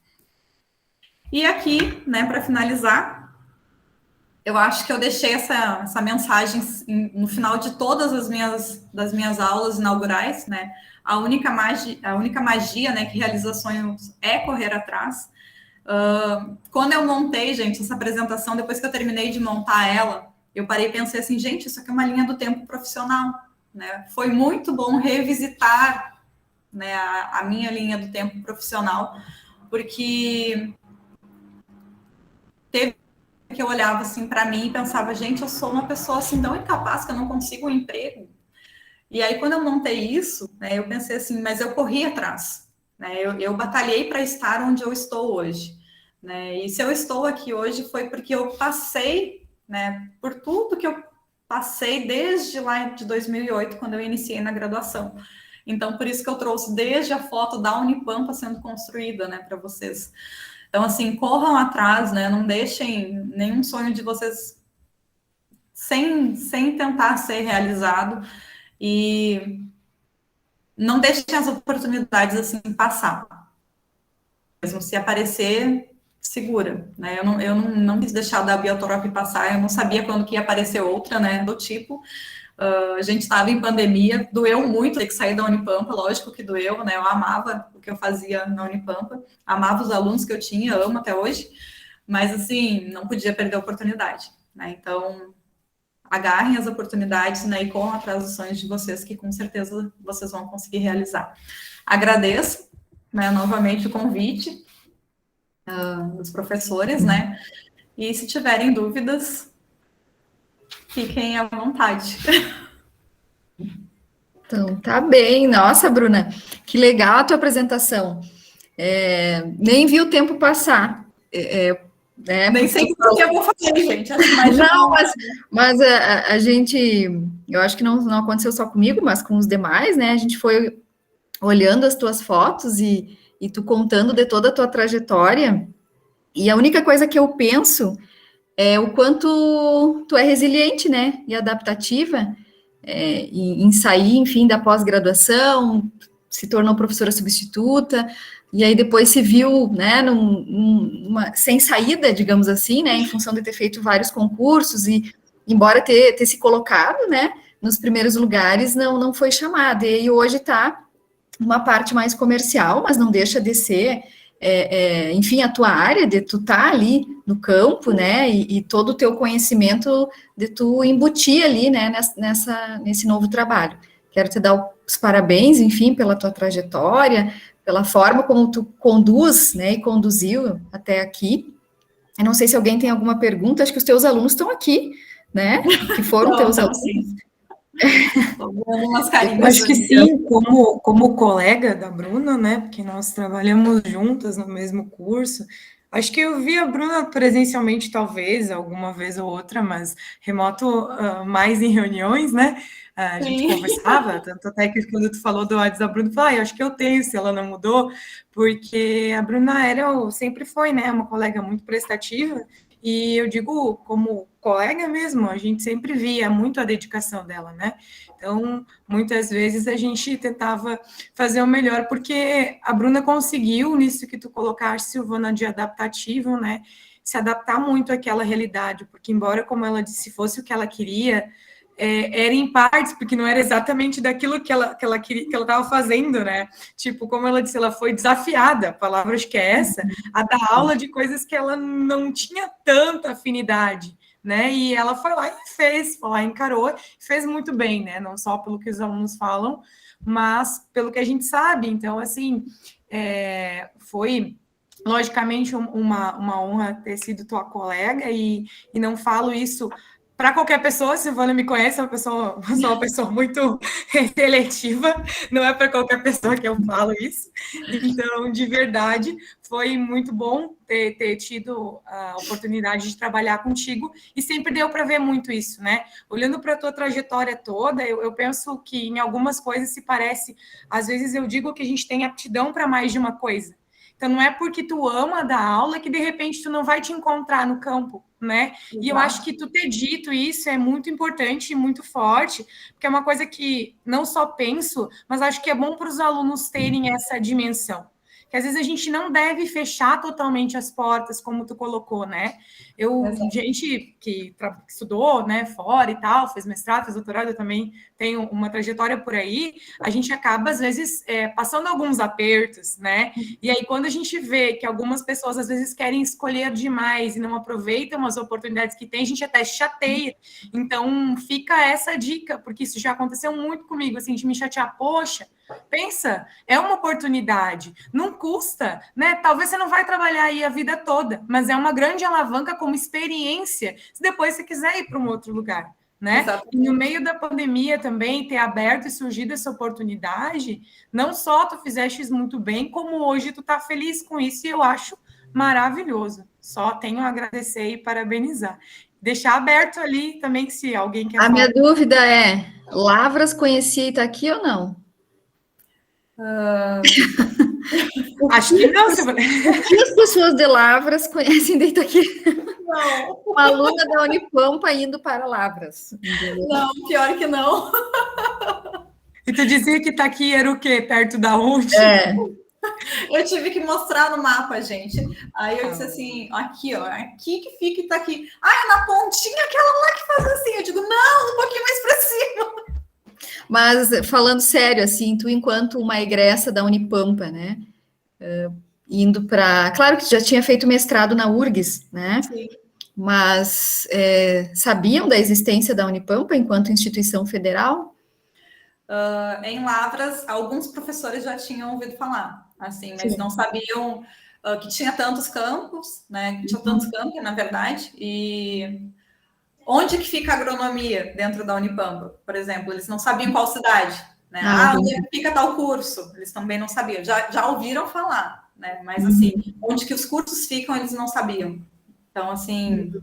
E aqui, né, para finalizar, eu acho que eu deixei essa mensagem no final de todas das minhas aulas inaugurais, né? A única magia, né, que realizações é correr atrás. Quando eu montei, gente, essa apresentação, depois que eu terminei de montar ela, eu parei e pensei assim, gente, isso aqui é uma linha do tempo profissional, né? Foi muito bom revisitar, né, a minha linha do tempo profissional, porque teve que eu olhava assim para mim e pensava, gente, eu sou uma pessoa assim tão incapaz que eu não consigo um emprego. E aí, quando eu montei isso, né, eu pensei assim, mas eu corri atrás, né, eu batalhei para estar onde eu estou hoje, né, e se eu estou aqui hoje foi porque eu passei, né, por tudo que eu passei desde lá de 2008, quando eu iniciei na graduação. Então, por isso que eu trouxe desde a foto da Unipampa sendo construída, né, para vocês. Então, assim, corram atrás, né, não deixem nenhum sonho de vocês sem tentar ser realizado, e não deixem as oportunidades, assim, passar. Mesmo se aparecer, segura, né? Eu não quis deixar da Biotorop passar, eu não sabia quando que ia aparecer outra, né, do tipo. A gente estava em pandemia, doeu muito ter que sair da Unipampa, lógico que doeu, né? Eu amava o que eu fazia na Unipampa, amava os alunos que eu tinha, amo até hoje, mas assim, não podia perder a oportunidade, né? Então, agarrem as oportunidades, né, e corram atrás dos sonhos de vocês, que com certeza vocês vão conseguir realizar. Agradeço, né, novamente o convite dos professores, né? E se tiverem dúvidas, fiquem à vontade. Então, tá bem. Nossa, Bruna, que legal a tua apresentação. Nem vi o tempo passar. Nem sei o que eu vou fazer, gente. Acho mais não, mas a gente, eu acho que não aconteceu só comigo, mas com os demais, né? A gente foi olhando as tuas fotos e tu contando de toda a tua trajetória. E a única coisa que eu penso é o quanto tu é resiliente, né? E adaptativa, em sair, enfim, da pós-graduação, se tornou professora substituta, e aí depois se viu, né, sem saída, digamos assim, né, em função de ter feito vários concursos e, embora ter se colocado, né, nos primeiros lugares, não foi chamada, e aí hoje está uma parte mais comercial, mas não deixa de ser, enfim, a tua área, de tu estar ali no campo, né, e todo o teu conhecimento de tu embutir ali, né, nesse novo trabalho. Quero te dar os parabéns, enfim, pela tua trajetória, pela forma como tu conduz, né, e conduziu até aqui. Eu não sei se alguém tem alguma pergunta, acho que os teus alunos estão aqui, né, que foram teus alunos. Eu acho que sim, como colega da Bruna, né, porque nós trabalhamos juntas no mesmo curso, acho que eu vi a Bruna presencialmente, talvez, alguma vez ou outra, mas remoto mais em reuniões, né, a gente conversava, tanto até que quando tu falou do WhatsApp da Bruna, eu falei, acho que eu tenho, se ela não mudou, porque a Bruna sempre foi, né, uma colega muito prestativa, e eu digo, como colega mesmo, a gente sempre via muito a dedicação dela, né? Então, muitas vezes a gente tentava fazer o melhor, porque a Bruna conseguiu, nisso que tu colocaste, Silvana, de adaptativo, né? Se adaptar muito àquela realidade, porque embora, como ela disse, fosse o que ela queria, era em partes, porque não era exatamente daquilo que ela queria, que ela estava fazendo, né? Tipo, como ela disse, ela foi desafiada, a palavra acho que é essa, a dar aula de coisas que ela não tinha tanta afinidade, né? E ela foi lá e encarou, fez muito bem, né? Não só pelo que os alunos falam, mas pelo que a gente sabe. Então, assim, foi logicamente uma honra ter sido tua colega, e não falo isso para qualquer pessoa. A Silvana me conhece, sou uma pessoa muito seletiva, não é para qualquer pessoa que eu falo isso. Então, de verdade, foi muito bom ter tido a oportunidade de trabalhar contigo, e sempre deu para ver muito isso, né? Olhando para a tua trajetória toda, eu penso que em algumas coisas se parece, às vezes eu digo que a gente tem aptidão para mais de uma coisa. Então, não é porque tu ama dar aula que, de repente, tu não vai te encontrar no campo, né? Exato. E eu acho que tu ter dito isso é muito importante e muito forte, porque é uma coisa que não só penso, mas acho que é bom para os alunos terem essa dimensão. Que às vezes a gente não deve fechar totalmente as portas, como tu colocou, né? Gente que estudou, né, fora e tal, fez mestrado, fez doutorado, eu também tenho uma trajetória por aí, a gente acaba, às vezes, passando alguns apertos, né? E aí, quando a gente vê que algumas pessoas, às vezes, querem escolher demais e não aproveitam as oportunidades que tem, a gente até chateia. Então, fica essa dica, porque isso já aconteceu muito comigo, assim, de me chatear. Poxa, pensa, é uma oportunidade, não custa, né? Talvez você não vai trabalhar aí a vida toda, mas é uma grande alavanca como experiência, se depois você quiser ir para um outro lugar, né? Exatamente. E no meio da pandemia também, ter aberto e surgido essa oportunidade, não só tu fizeste muito bem, como hoje tu tá feliz com isso, e eu acho maravilhoso. Só tenho a agradecer e parabenizar. deixar aberto ali também, que se alguém quer A falar. minha dúvida é, Lavras conhecia Itaqui ou não? Acho que não, Silvana. O que as pessoas de Lavras conhecem de Itaqui? Não, Uma aluna da Unipampa indo para Lavras. Entendeu? não, pior que não. E tu dizia que Itaqui era o quê? Perto da onde? É, Eu tive que mostrar no mapa, gente. Aí eu disse assim, aqui, ó, aqui que fica Itaqui. Ah, é na pontinha aquela lá que faz assim. Eu digo, não, um pouquinho mais para cima. mas falando sério, assim, tu enquanto uma egressa da Unipampa, né? Indo para... Claro que tu já tinha feito mestrado na URGS, né? Sim. Mas sabiam da existência da Unipampa enquanto instituição federal? Em Lavras, alguns professores já tinham ouvido falar, assim, mas Sim. não sabiam que tinha tantos campos, né? Que tinha tantos campos, na verdade, e onde que fica a agronomia dentro da Unipampa, por exemplo, eles não sabiam qual cidade, né? Onde é que fica tal curso? Eles também não sabiam, já ouviram falar, né? Mas assim, onde que os cursos ficam, eles não sabiam. Então, assim,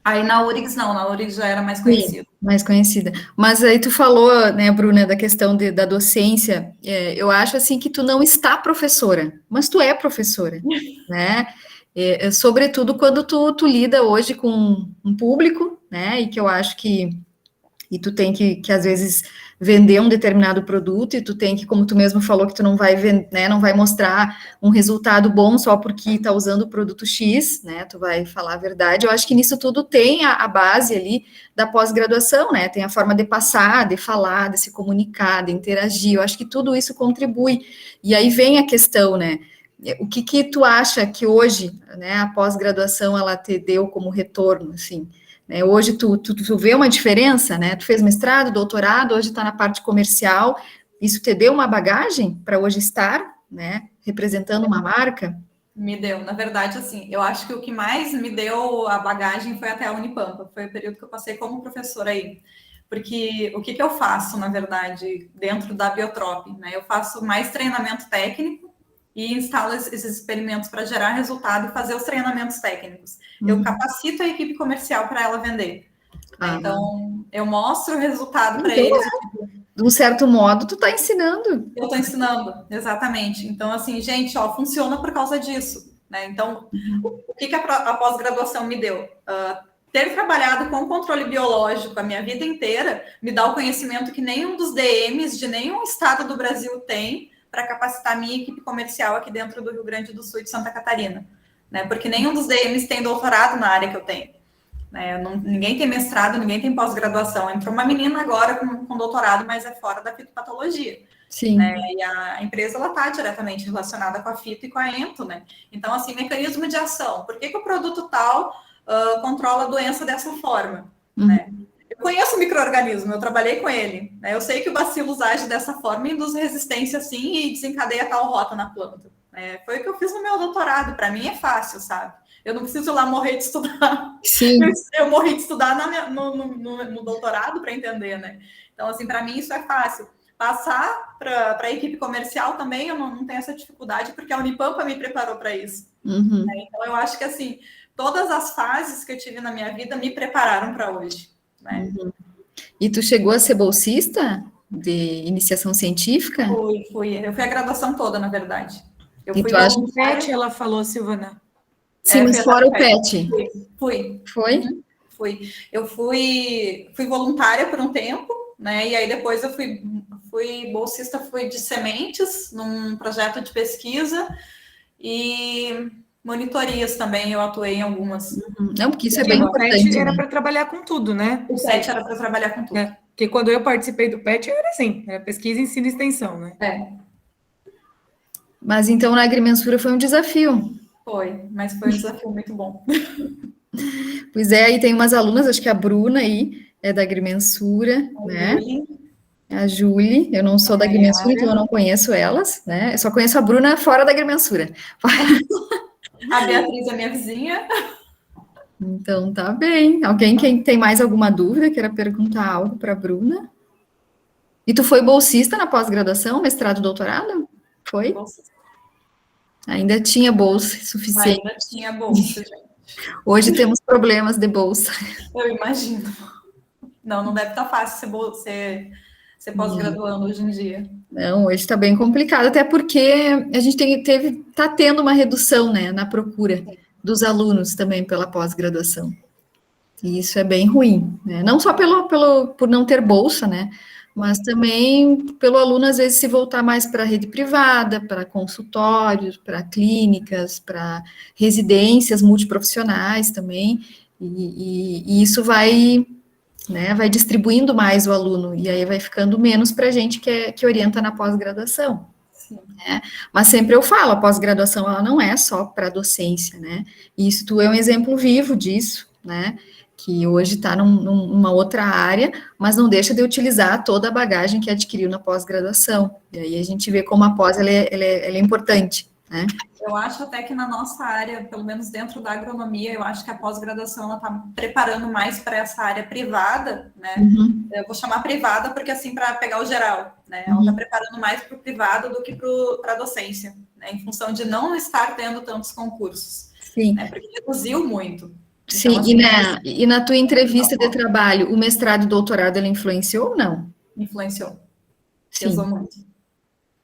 aí na URGS não, na URGS já era mais conhecido. Mais conhecida. Mas aí tu falou, né, Bruna, da questão da docência. Eu acho assim que tu não está professora, mas tu é professora, né? Sobretudo quando tu lida hoje com um público, né? E que eu acho que tu tem que às vezes vender um determinado produto e tu tem que, como tu mesmo falou, que tu não vai vender, né, não vai mostrar um resultado bom só porque está usando o produto X, né? Tu vai falar a verdade. Eu acho que nisso tudo tem a base ali da pós-graduação, né? Tem a forma de passar, de falar, de se comunicar, de interagir. Eu acho que tudo isso contribui. E aí vem a questão, né? O que tu acha que hoje, né, a pós-graduação ela te deu como retorno, assim? Hoje tu vê uma diferença, né? Tu fez mestrado, doutorado, hoje está na parte comercial. Isso te deu uma bagagem para hoje estar, né? Representando uma marca? Me deu, na verdade, assim, eu acho que o que mais me deu a bagagem foi até a Unipampa, foi o período que eu passei como professora aí. Porque o que eu faço, na verdade, dentro da Biotrop, né? Eu faço mais treinamento técnico e instalo esses experimentos para gerar resultado e fazer os treinamentos técnicos. Eu capacito a equipe comercial para ela vender. Né? Então, eu mostro o resultado para eles. De um certo modo, tu está ensinando. Eu estou ensinando, exatamente. Então, assim, gente, ó, funciona por causa disso. Né? Então, o que a pós-graduação me deu? Ter trabalhado com controle biológico a minha vida inteira me dá o conhecimento que nenhum dos DMs de nenhum estado do Brasil tem para capacitar a minha equipe comercial aqui dentro do Rio Grande do Sul e de Santa Catarina. Né? Porque nenhum dos DMs tem doutorado na área que eu tenho. Né? Ninguém tem mestrado, ninguém tem pós-graduação. Entrou uma menina agora com doutorado, mas é fora da fitopatologia. Sim. Né? E a empresa está diretamente relacionada com a fito e com a ento. Né? Então, assim, mecanismo de ação. Por que o produto tal controla a doença dessa forma? Né? Eu conheço o micro-organismo, eu trabalhei com ele. Né? Eu sei que o bacillus age dessa forma e induz resistência assim e desencadeia tal rota na planta. Foi o que eu fiz no meu doutorado. Para mim é fácil, sabe? Eu não preciso lá morrer de estudar. Sim. Eu morri de estudar no doutorado para entender, né? Então, assim, para mim isso é fácil. Passar para a equipe comercial também eu não tenho essa dificuldade, porque a Unipampa me preparou para isso. Né? Então, eu acho que, assim, todas as fases que eu tive na minha vida me prepararam para hoje. Né? E tu chegou a ser bolsista de iniciação científica? Fui. Eu fui a graduação toda, na verdade. Eu e fui tu acha que PET, ela falou, Silvana? Sim, mas fora o PET. Fui. Foi? Fui. Eu fui voluntária por um tempo, né? E aí depois eu fui bolsista, fui de sementes num projeto de pesquisa e monitorias também, eu atuei em algumas. Não, porque isso é bem importante. O PET era para trabalhar com tudo, né? O PET era para trabalhar com tudo. Porque quando eu participei do PET, era assim, era pesquisa, ensino e extensão, né? Mas então na agrimensura foi um desafio. Foi, mas foi um desafio muito bom. Pois é, aí tem umas alunas, acho que a Bruna aí é da agrimensura, né? A Júlia, eu não sou da agrimensura, então eu não conheço elas, né? Eu só conheço a Bruna fora da agrimensura. A Beatriz é minha vizinha. Então tá bem. Alguém que tem mais alguma dúvida, queira perguntar algo para a Bruna? E tu foi bolsista na pós-graduação, mestrado, doutorado? Foi? Bolsa. Ainda tinha bolsa suficiente. Ainda tinha bolsa, gente. Hoje temos problemas de bolsa. Eu imagino. Não deve estar fácil ser pós-graduando hoje em dia. Não, hoje está bem complicado, até porque a gente está tendo uma redução, né, na procura dos alunos também pela pós-graduação. E isso é bem ruim, né? Não só por não ter bolsa, né? Mas também pelo aluno, às vezes, se voltar mais para a rede privada, para consultórios, para clínicas, para residências multiprofissionais também, e isso vai, né, vai distribuindo mais o aluno, e aí vai ficando menos para a gente que orienta na pós-graduação. Né? Mas sempre eu falo, a pós-graduação ela não é só para docência, né? E isso tu é um exemplo vivo disso, né? Que hoje está numa outra área, mas não deixa de utilizar toda a bagagem que adquiriu na pós-graduação. E aí a gente vê como a pós ela é importante, né? Eu acho até que na nossa área, pelo menos dentro da agronomia, eu acho que a pós-graduação ela está preparando mais para essa área privada, né? Uhum. Eu vou chamar privada porque assim para pegar o geral, né? Ela está preparando mais para o privado do que para a docência, né? Em função de não estar tendo tantos concursos. Sim. Né? Porque reduziu muito. Sim, então, assim, e na tua entrevista de trabalho, o mestrado e doutorado, ele influenciou ou não? Influenciou. Sim. Pesou muito.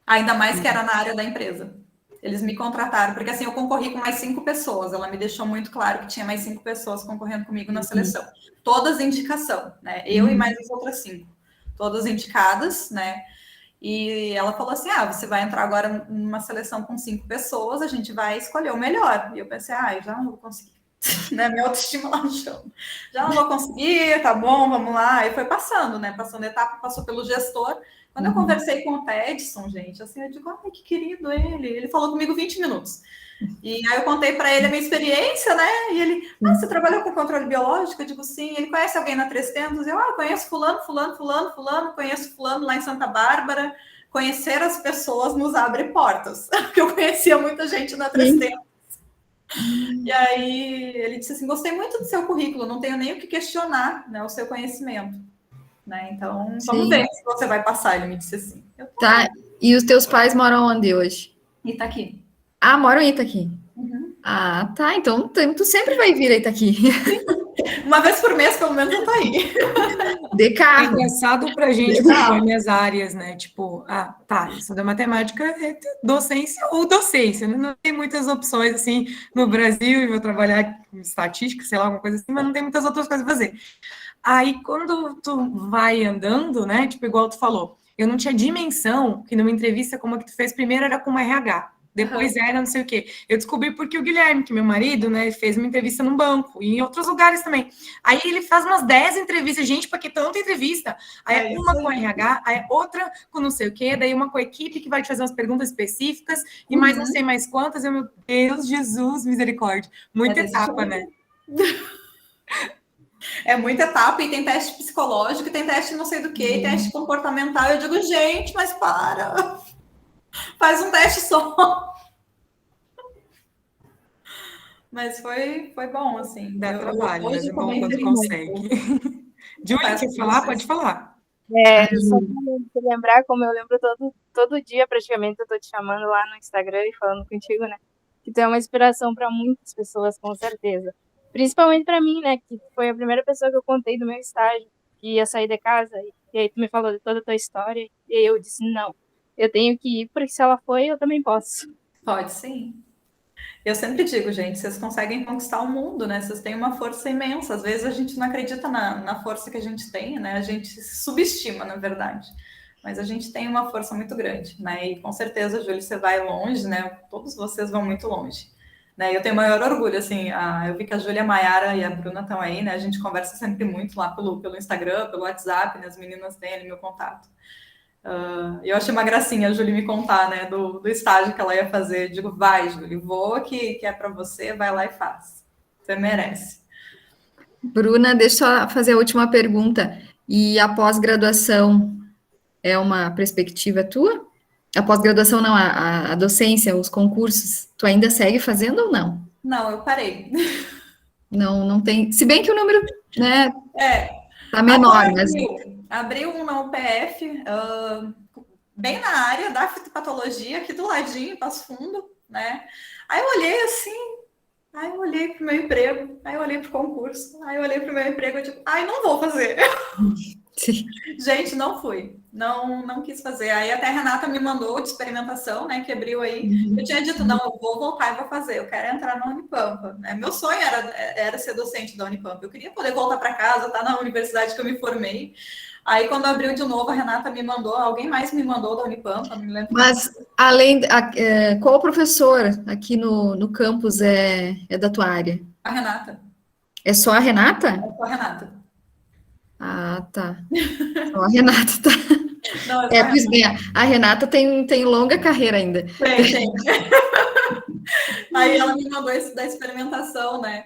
Ainda mais que era na área da empresa. Eles me contrataram, porque assim, eu concorri com mais 5 pessoas. Ela me deixou muito claro que tinha mais 5 pessoas concorrendo comigo na seleção. Todas indicação, né? Eu e mais as outras 5. Todas indicadas, né? E ela falou assim, você vai entrar agora numa seleção com 5 pessoas, a gente vai escolher o melhor. E eu pensei, eu já não vou conseguir. Né? Minha autoestima lá no chão. Já não vou conseguir, tá bom, vamos lá. E foi passando, né? Passando a etapa, passou pelo gestor. Quando eu conversei com o Tedson, gente, assim, eu digo, que querido ele. Ele falou comigo 20 minutos. E aí eu contei para ele a minha experiência, né? E ele, você trabalhou com controle biológico? Eu digo, sim. Ele conhece alguém na 300? Eu, conheço fulano, conheço fulano lá em Santa Bárbara. Conhecer as pessoas nos abre portas. Porque eu conhecia muita gente na 300. E aí ele disse assim, gostei muito do seu currículo, não tenho nem o que questionar, né, o seu conhecimento. Né? Então, vamos ver se você vai passar, ele me disse assim. Tá, e os teus pais moram onde hoje? Itaqui. Moram em Itaqui. Uhum. Tá, então tu sempre vai vir a Itaqui. Uma vez por mês, pelo menos, eu tô aí. De carro. É engraçado pra gente conforme as áreas, né? Tipo, isso da matemática é docência ou docência, né? Não tem muitas opções, assim, no Brasil, e vou trabalhar com estatística, sei lá, alguma coisa assim, mas não tem muitas outras coisas a fazer. Aí, quando tu vai andando, né? Tipo, igual tu falou, eu não tinha dimensão que numa entrevista como a que tu fez, primeiro era com uma RH. Depois era não sei o quê. Eu descobri porque o Guilherme, que é meu marido, né, fez uma entrevista num banco e em outros lugares também. Aí ele faz umas 10 entrevistas. Gente, para que tanta entrevista? Aí uma com RH, aí outra com não sei o quê, daí uma com a equipe que vai te fazer umas perguntas específicas e mais não sei mais quantas. E meu Deus, Jesus, misericórdia. Muita etapa, né? É muita etapa, e tem teste psicológico, e tem teste não sei do que, e teste comportamental. Eu digo, gente, mas para. Faz um teste só. Mas foi bom, assim. Dá trabalho, mas é bom quando muito. consegue. Júlia, quer falar? Pode falar. Só para lembrar, como eu lembro todo dia, praticamente, eu tô te chamando lá no Instagram e falando contigo, né? Que tu é uma inspiração para muitas pessoas, com certeza. Principalmente para mim, né? Que foi a primeira pessoa que eu contei do meu estágio, que ia sair de casa. E aí tu me falou de toda a tua história. E aí eu disse, não, eu tenho que ir, porque se ela foi, eu também posso. Pode sim. Eu sempre digo, gente, vocês conseguem conquistar o mundo, né? Vocês têm uma força imensa. Às vezes a gente não acredita na força que a gente tem, né? A gente se subestima, na verdade. Mas a gente tem uma força muito grande, né? E com certeza, Júlia, você vai longe, né? Todos vocês vão muito longe. Né? Eu tenho maior orgulho, assim, eu vi que a Júlia, a Maiara e a Bruna estão aí, né? A gente conversa sempre muito lá pelo Instagram, pelo WhatsApp, né? As meninas têm ali meu contato. Eu achei uma gracinha a Júlia me contar, né, do estágio que ela ia fazer. Eu digo, vai, Júlia, voa que é para você, vai lá e faz. Você merece. Bruna, deixa eu fazer a última pergunta. E a pós-graduação é uma perspectiva tua? A pós-graduação não, a docência, os concursos, tu ainda segue fazendo ou não? Não, eu parei. Não tem. Se bem que o número, né, tá menor, mas abriu um na UPF, bem na área da fitopatologia, aqui do ladinho, Passo Fundo, né? Aí eu olhei assim, Aí eu olhei pro meu emprego, aí eu olhei pro concurso, aí eu olhei pro meu emprego, eu digo, ai, não vou fazer. Sim. Gente, não fui. Não quis fazer. Aí até a Renata me mandou de experimentação, né? Que abriu aí. Eu tinha dito, não, eu vou voltar e vou fazer. Eu quero entrar na Unipampa. Meu sonho era ser docente da Unipampa. Eu queria poder voltar para casa, estar na universidade que eu me formei. Aí, quando abriu de novo, a Renata me mandou, alguém mais me mandou da Unipampa, não me lembro. Mas, qual professor aqui no campus é da tua área? A Renata. É só a Renata? É só a Renata. Ah, tá. Só a Renata, tá. Não, Pois bem, a Renata tem longa carreira ainda. Tem. Aí ela me mandou esse da experimentação, né?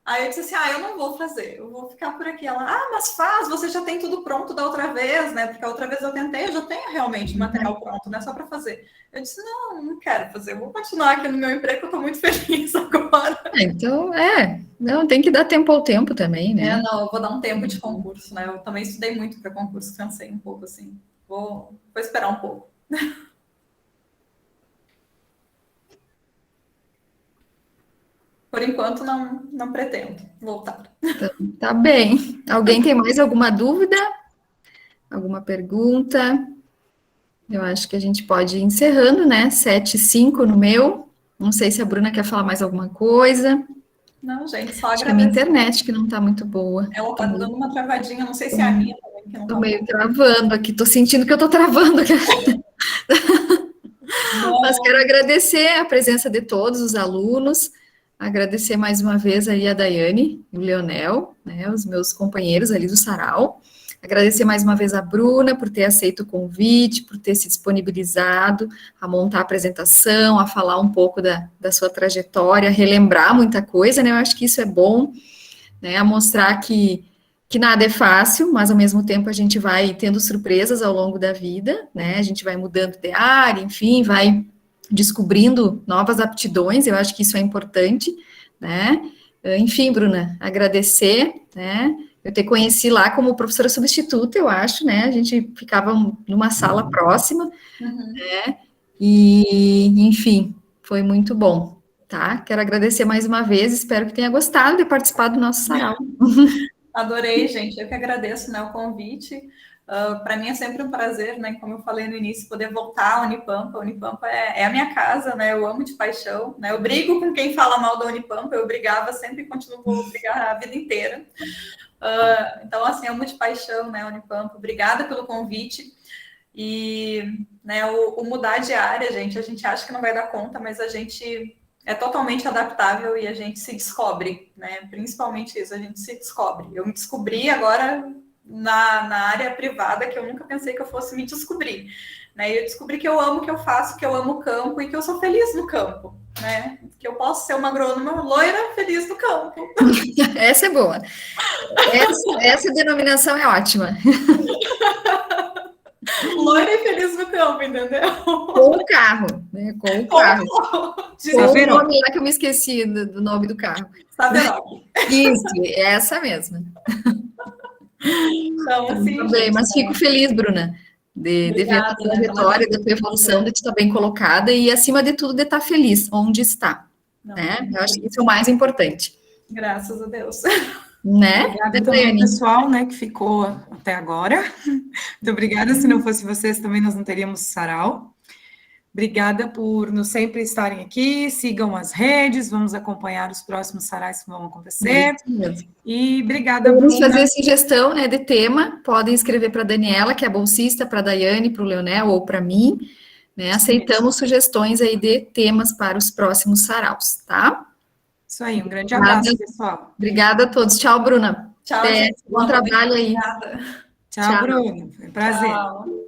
Aí eu disse assim, eu não vou fazer, eu vou ficar por aqui. Ela, mas faz, você já tem tudo pronto da outra vez, né? Porque a outra vez eu tentei, eu já tenho realmente material pronto, né? Só para fazer. Eu disse, não quero fazer, eu vou continuar aqui no meu emprego, que eu tô muito feliz agora. Então, não, tem que dar tempo ao tempo também, né? Não, eu vou dar um tempo de concurso, né? Eu também estudei muito para concurso, cansei um pouco, assim. Vou esperar um pouco. Por enquanto, não pretendo voltar. Então, tá bem. Alguém tem mais alguma dúvida? Alguma pergunta? Eu acho que a gente pode ir encerrando, né? 7:05 no meu. Não sei se a Bruna quer falar mais alguma coisa. Não, gente, só Acho que é a minha agradecer. internet que não tá muito boa. Ela tá dando uma travadinha, não sei se é a minha também, que não Tô tá meio travando aqui, tô sentindo que eu tô travando aqui. Mas quero agradecer a presença de todos os alunos, agradecer mais uma vez aí a Daiane e o Leonel, né, os meus companheiros ali do Sarau, agradecer mais uma vez a Bruna por ter aceito o convite, por ter se disponibilizado a montar a apresentação, a falar um pouco da sua trajetória, relembrar muita coisa, né, eu acho que isso é bom, né, a mostrar que nada é fácil, mas ao mesmo tempo a gente vai tendo surpresas ao longo da vida, né? A gente vai mudando de área, enfim, vai descobrindo novas aptidões, eu acho que isso é importante, né? Enfim, Bruna, agradecer, né? Eu te conheci lá como professora substituta, eu acho, né? A gente ficava numa sala próxima, né? E, enfim, foi muito bom, tá? Quero agradecer mais uma vez, espero que tenha gostado de participar do nosso sarau. Adorei, gente. Eu que agradeço, né, o convite. Para mim é sempre um prazer, né? Como eu falei no início, poder voltar à Unipampa. A Unipampa é a minha casa, né? Eu amo de paixão, né? Eu brigo com quem fala mal da Unipampa. Eu brigava sempre e continuo a brigar a vida inteira. Então, assim, amo de paixão, né, Unipampa. Obrigada pelo convite. E, né, o mudar de área, gente, a gente acha que não vai dar conta, mas a gente é totalmente adaptável e a gente se descobre, né? Principalmente isso, a gente se descobre. Eu me descobri agora na área privada, que eu nunca pensei que eu fosse me descobrir, né? E eu descobri que eu amo o que eu faço, que eu amo o campo e que eu sou feliz no campo, né? Que eu posso ser uma agrônoma loira feliz no campo. Essa é boa. Essa denominação é ótima. Loira e feliz no campo, entendeu? Com o carro, né? Com o carro. Com o nome lá que eu me esqueci do nome do carro. Saverock. Isso, é essa mesma. Então, assim, Também, mas fico feliz, Bruna, de ver a tua trajetória, da tua evolução, de estar bem colocada e, acima de tudo, de estar feliz onde está. Né? Eu acho que isso é o mais importante. Graças a Deus. Né? Obrigada também ao pessoal, né, que ficou até agora. Muito obrigada, se não fosse vocês também nós não teríamos sarau. Obrigada por nos sempre estarem aqui, sigam as redes, vamos acompanhar os próximos sarais que vão acontecer. E obrigada, Bruna. Vamos fazer sugestão, né, de tema, podem escrever para a Daniela, que é bolsista, para a Daiane, para o Leonel ou para mim, né? Aceitamos sugestões aí de temas para os próximos saraus, tá? Isso aí, um grande abraço, pessoal. Obrigada a todos. Tchau, Bruna. Tchau, gente. Bom trabalho aí. Obrigada. Tchau, Bruna. Foi um prazer. Tchau.